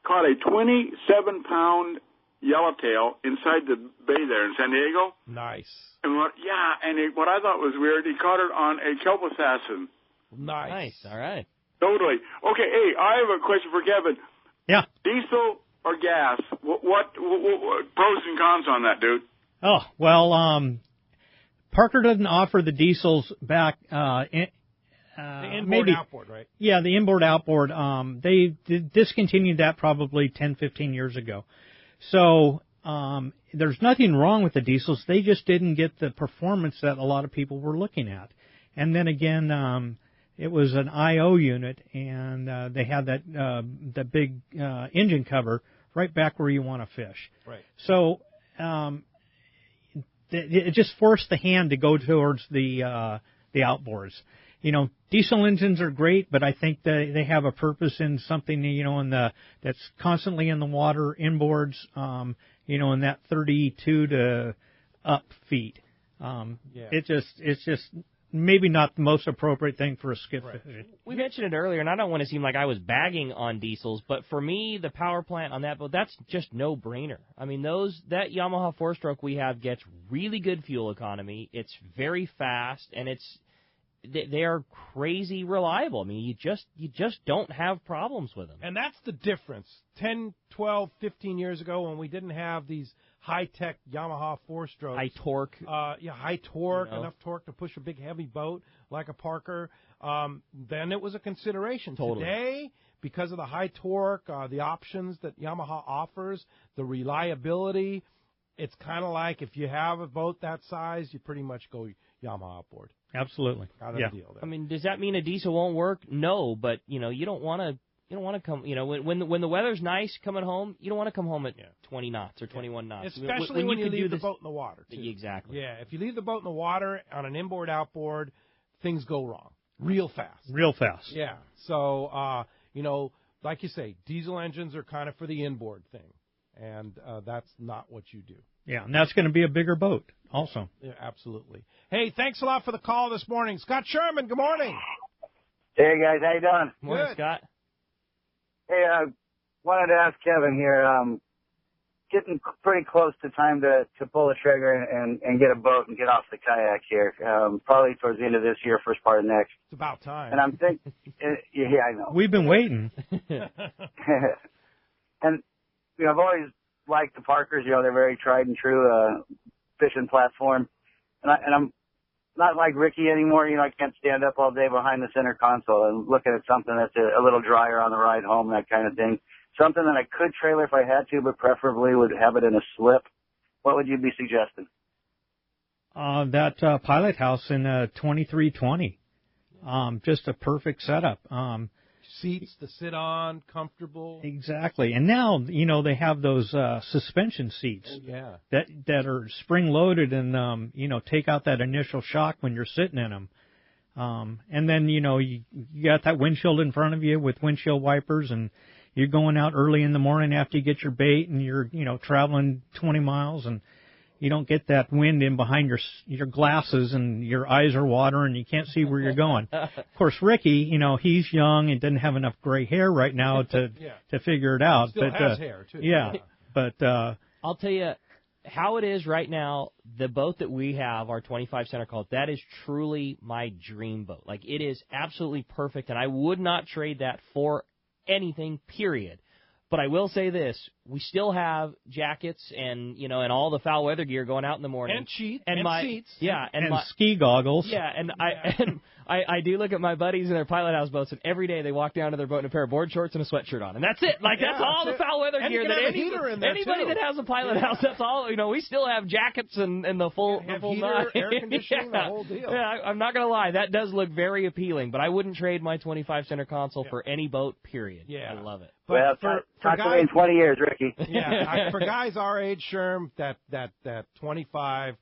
caught a 27-pound yellowtail inside the bay there in San Diego. Nice. And what I thought was weird, he caught it on a kelp assassin. Nice. All right. Totally. Okay, hey, I have a question for Kevin. Yeah. Diesel or gas? What pros and cons on that, dude? Oh, well, Parker doesn't offer the diesels back. The inboard outboard, right? Yeah, the inboard outboard. They discontinued that probably 10, 15 years ago. So there's nothing wrong with the diesels. They just didn't get the performance that a lot of people were looking at. And then again, it was an IO unit, and they had that big engine cover right back where you want to fish. Right. So it just forced the hand to go towards the outboards. Diesel engines are great, but I think they have a purpose in something, that's constantly in the water, inboards, in that 32 to up feet. It's just maybe not the most appropriate thing for a skiff. Right. We mentioned it earlier, and I don't want to seem like I was bagging on diesels, but for me, the power plant on that boat, that's just no-brainer. I mean, that Yamaha 4-stroke we have gets really good fuel economy. It's very fast, and they are crazy reliable. I mean, you just don't have problems with them. And that's the difference. 10, 12, 15 years ago when we didn't have these high-tech Yamaha 4-stroke. High torque. High torque, enough torque to push a big, heavy boat like a Parker. Then it was a consideration. Totally. Today, because of the high torque, the options that Yamaha offers, the reliability, it's kind of like if you have a boat that size, you pretty much go Yamaha outboard. Absolutely. Got a deal there. I mean, does that mean a diesel won't work? No, but you don't want to. You don't want to come. When the weather's nice coming home, you don't want to come home at 20 knots or 21 knots. Especially when you leave the boat in the water, too. Exactly. Yeah, if you leave the boat in the water on an inboard, outboard, things go wrong real fast. Real fast. Yeah. So, like you say, diesel engines are kind of for the inboard thing, and that's not what you do. Yeah, and that's going to be a bigger boat also. Yeah, absolutely. Hey, thanks a lot for the call this morning. Scott Sherman, good morning. Hey, guys, how you doing? Morning, Scott. Hey, I wanted to ask Kevin here, getting pretty close to time to pull the trigger and get a boat and get off the kayak here, probably towards the end of this year, first part of next. It's about time. And I'm thinking, yeah, I know. We've been waiting. And, I've always liked the Parkers, they're very tried and true, fishing platform. And I'm not like Ricky anymore. I can't stand up all day behind the center console and looking at something that's a little drier on the ride home, that kind of thing. Something that I could trailer if I had to, but preferably would have it in a slip. What would you be suggesting? That Pilot House in 2320. Just a perfect setup. Seats to sit on, comfortable. Exactly. And now, they have those suspension seats that are spring-loaded and, take out that initial shock when you're sitting in them. And then, you got that windshield in front of you with windshield wipers, and you're going out early in the morning after you get your bait, and you're, traveling 20 miles, and you don't get that wind in behind your glasses, and your eyes are watering, and you can't see where you're going. Of course, Ricky, he's young and doesn't have enough gray hair right now to figure it out. Still has hair, too. Yeah, but I'll tell you how it is right now. The boat that we have, our 25 center call, that is truly my dream boat. Like, it is absolutely perfect, and I would not trade that for anything, period. But I will say this: we still have jackets and and all the foul weather gear going out in the morning, and seats, and ski goggles. Yeah, and I do look at my buddies in their Pilot House boats, and every day they walk down to their boat in a pair of board shorts and a sweatshirt on, and that's it. Like that's all the foul weather and gear that anybody that has a Pilot House, that's all. We still have jackets and the full heater, air conditioning, the whole deal. Yeah, I'm not gonna lie, that does look very appealing, but I wouldn't trade my 25 center console for any boat. Period. Yeah, I love it. But for guys, in 20 years, Ricky. Yeah, for guys our age, Sherm, that 25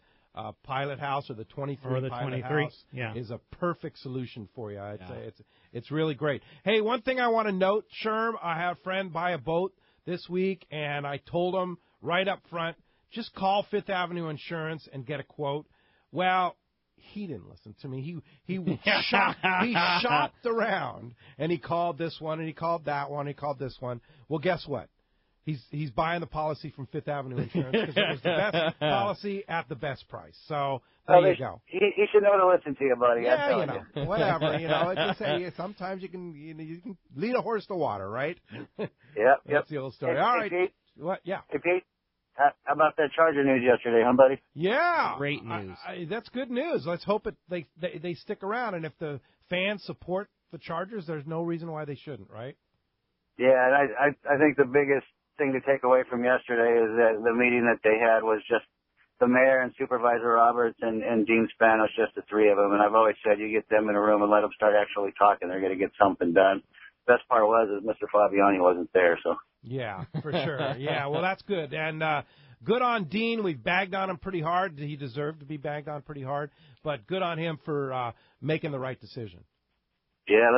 Pilot House or the 23 or the Pilot 23 House is a perfect solution for you. I'd say it's really great. Hey, one thing I want to note, Sherm, I had a friend buy a boat this week, and I told him right up front, just call Fifth Avenue Insurance and get a quote. Well, he didn't listen to me. He shopped around, and he called this one, and he called that one, he called this one. Well, guess what? He's buying the policy from Fifth Avenue Insurance because it was the best policy at the best price. So there you go. He should know to listen to you, buddy. Yeah, whatever. It's just, sometimes you can lead a horse to water, right? Yep. That's the old story. All right. Pete, what? Yeah. Hey, Pete. How about that Charger news yesterday, huh, buddy? Yeah. Great news. That's good news. Let's hope they stick around, and if the fans support the Chargers, there's no reason why they shouldn't, right? Yeah, and I think the biggest thing to take away from yesterday is that the meeting that they had was just the mayor and Supervisor Roberts and Dean Spanos, just the three of them. And I've always said you get them in a room and let them start actually talking, they're going to get something done. Best part was is Mr. Fabiani wasn't there, so. Yeah, for sure. Yeah, well, that's good. And good on Dean. We've bagged on him pretty hard. He deserved to be bagged on pretty hard. But good on him for making the right decision. Yeah,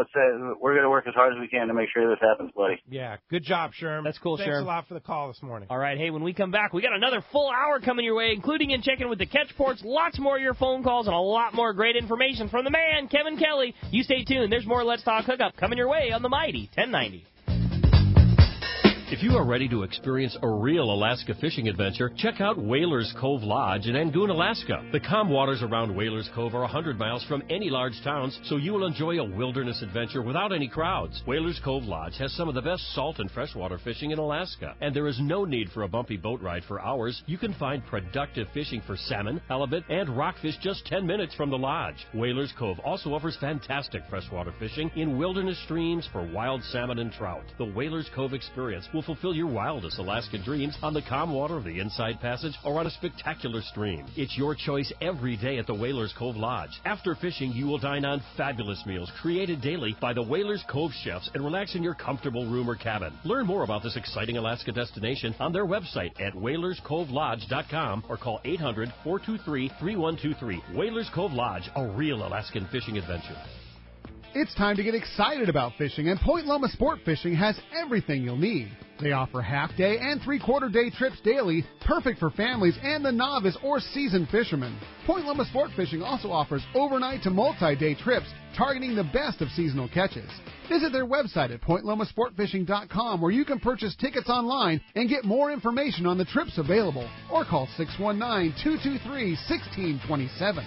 we're going to work as hard as we can to make sure this happens, buddy. Yeah, good job, Sherm. That's cool, Thanks Sherm. a lot for the call this morning. All right, hey, when we come back, we got another full hour coming your way, including in checking with the catch ports, lots more of your phone calls, and a lot more great information from the man, Kevin Kelly. You stay tuned. There's more Let's Talk Hookup coming your way on the Mighty 1090. If you are ready to experience a real Alaska fishing adventure, check out Whalers Cove Lodge in Angoon, Alaska. The calm waters around Whalers Cove are 100 miles from any large towns, so you will enjoy a wilderness adventure without any crowds. Whalers Cove Lodge has some of the best salt and freshwater fishing in Alaska, and there is no need for a bumpy boat ride for hours. You can find productive fishing for salmon, halibut, and rockfish just 10 minutes from the lodge. Whalers Cove also offers fantastic freshwater fishing in wilderness streams for wild salmon and trout. The Whalers Cove experience will fulfill your wildest Alaskan dreams on the calm water of the Inside Passage or on a spectacular stream. It's your choice every day at the Whalers Cove Lodge. After fishing, you will dine on fabulous meals created daily by the Whalers Cove chefs and relax in your comfortable room or cabin. Learn more about this exciting Alaska destination on their website at whalerscovelodge.com or call 800-423-3123. Whalers Cove Lodge, a real Alaskan fishing adventure. It's time to get excited about fishing, and Point Loma Sport Fishing has everything you'll need. They offer half-day and three-quarter-day trips daily, perfect for families and the novice or seasoned fishermen. Point Loma Sport Fishing also offers overnight to multi-day trips, targeting the best of seasonal catches. Visit their website at pointlomasportfishing.com, where you can purchase tickets online and get more information on the trips available, or call 619-223-1627.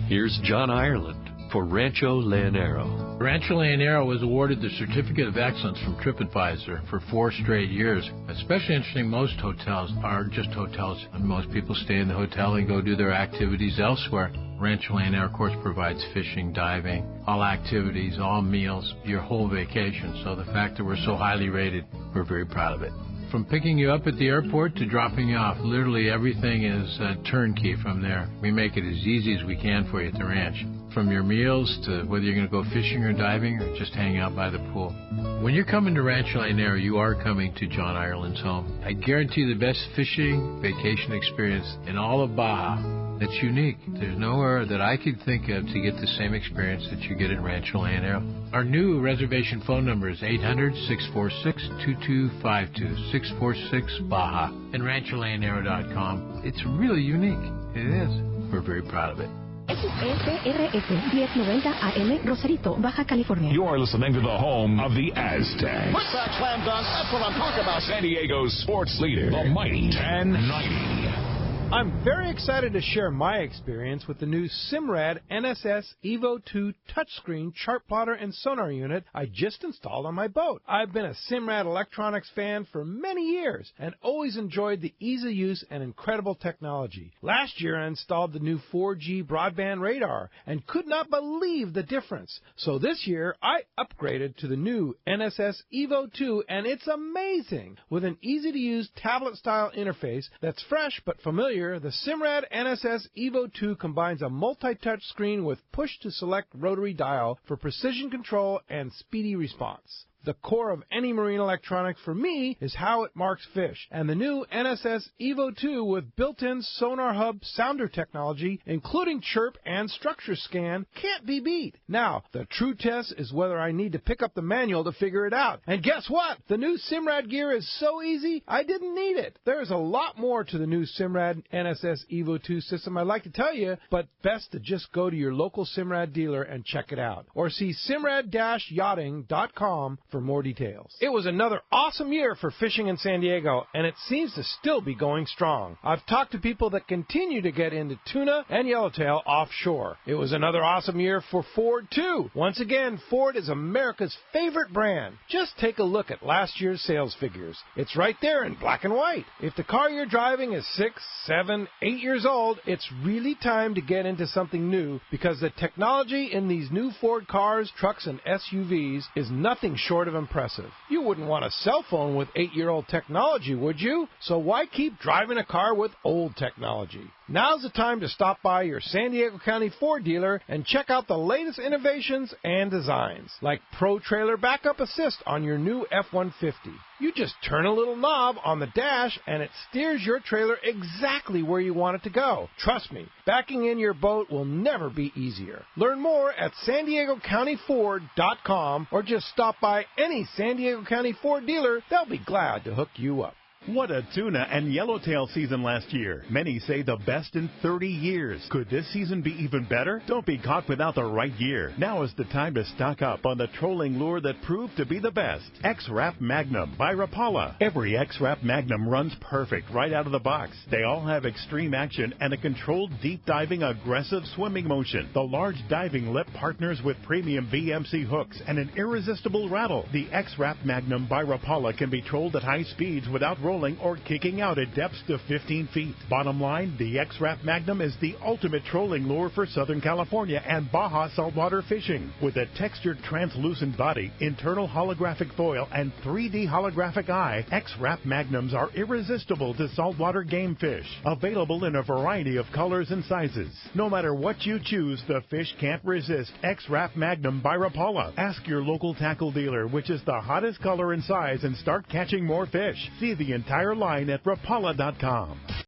Here's John Ireland for Rancho Leonero. Rancho Leonero was awarded the Certificate of Excellence from TripAdvisor for 4 straight years. Especially interesting, most hotels are just hotels, and most people stay in the hotel and go do their activities elsewhere. Rancho Leonero, of course, provides fishing, diving, all activities, all meals, your whole vacation. So the fact that we're so highly rated, we're very proud of it. From picking you up at the airport to dropping you off, literally everything is turnkey from there. We make it as easy as we can for you at the ranch. From your meals to whether you're going to go fishing or diving or just hang out by the pool. When you're coming to Rancho Leonero, you are coming to John Ireland's home. I guarantee the best fishing vacation experience in all of Baja. That's unique. There's nowhere that I could think of to get the same experience that you get at Rancho Leonero. Our new reservation phone number is 800-646-2252, 646-BAJA, and rancholeonero.com. It's really unique. It is. We're very proud of it. XSRS 1090 AM, Rosarito, Baja California. You are listening to the home of the Aztecs. Put back slam dunk, that's what I'm talking about. San Diego's sports leader, the mighty 1090. I'm very excited to share my experience with the new Simrad NSS Evo 2 touchscreen chart plotter and sonar unit I just installed on my boat. I've been a Simrad electronics fan for many years and always enjoyed the ease of use and incredible technology. Last year I installed the new 4G broadband radar and could not believe the difference. So this year I upgraded to the new NSS Evo 2, and it's amazing. With an easy-to-use tablet-style interface that's fresh but familiar, the Simrad NSS Evo 2 combines a multi-touch screen with push-to-select rotary dial for precision control and speedy response. The core of any marine electronics for me is how it marks fish, and the new NSS Evo 2 with built-in Sonar Hub sounder technology, including chirp and structure scan, can't be beat. Now, the true test is whether I need to pick up the manual to figure it out. And guess what? The new Simrad gear is so easy, I didn't need it. There's a lot more to the new Simrad NSS Evo 2 system I'd like to tell you, but best to just go to your local Simrad dealer and check it out. Or see simrad-yachting.com for more details. It was another awesome year for fishing in San Diego, and it seems to still be going strong. I've talked to people that continue to get into tuna and yellowtail offshore. It was another awesome year for Ford, too. Once again, Ford is America's favorite brand. Just take a look at last year's sales figures. It's right there in black and white. If the car you're driving is 6, 7, 8 years old, it's really time to get into something new, because the technology in these new Ford cars, trucks, and SUVs is nothing short of impressive. You wouldn't want a cell phone with 8-year-old technology, would you? So why keep driving a car with old technology? Now's the time to stop by your San Diego County Ford dealer and check out the latest innovations and designs, like Pro Trailer Backup Assist on your new F-150. You just turn a little knob on the dash and it steers your trailer exactly where you want it to go. Trust me, backing in your boat will never be easier. Learn more at SanDiegoCountyFord.com or just stop by any San Diego County Ford dealer. They'll be glad to hook you up. What a tuna and yellowtail season last year. Many say the best in 30 years. Could this season be even better? Don't be caught without the right gear. Now is the time to stock up on the trolling lure that proved to be the best. X-Rap Magnum by Rapala. Every X-Rap Magnum runs perfect right out of the box. They all have extreme action and a controlled deep diving aggressive swimming motion. The large diving lip partners with premium VMC hooks and an irresistible rattle. The X-Rap Magnum by Rapala can be trolled at high speeds without rolling or kicking out at depths to 15 feet. Bottom line, the X-Rap Magnum is the ultimate trolling lure for Southern California and Baja saltwater fishing. With a textured translucent body, internal holographic foil, and 3D holographic eye, X-Rap Magnums are irresistible to saltwater game fish. Available in a variety of colors and sizes. No matter what you choose, the fish can't resist X-Rap Magnum by Rapala. Ask your local tackle dealer which is the hottest color and size and start catching more fish. See the entire line at Rapala.com.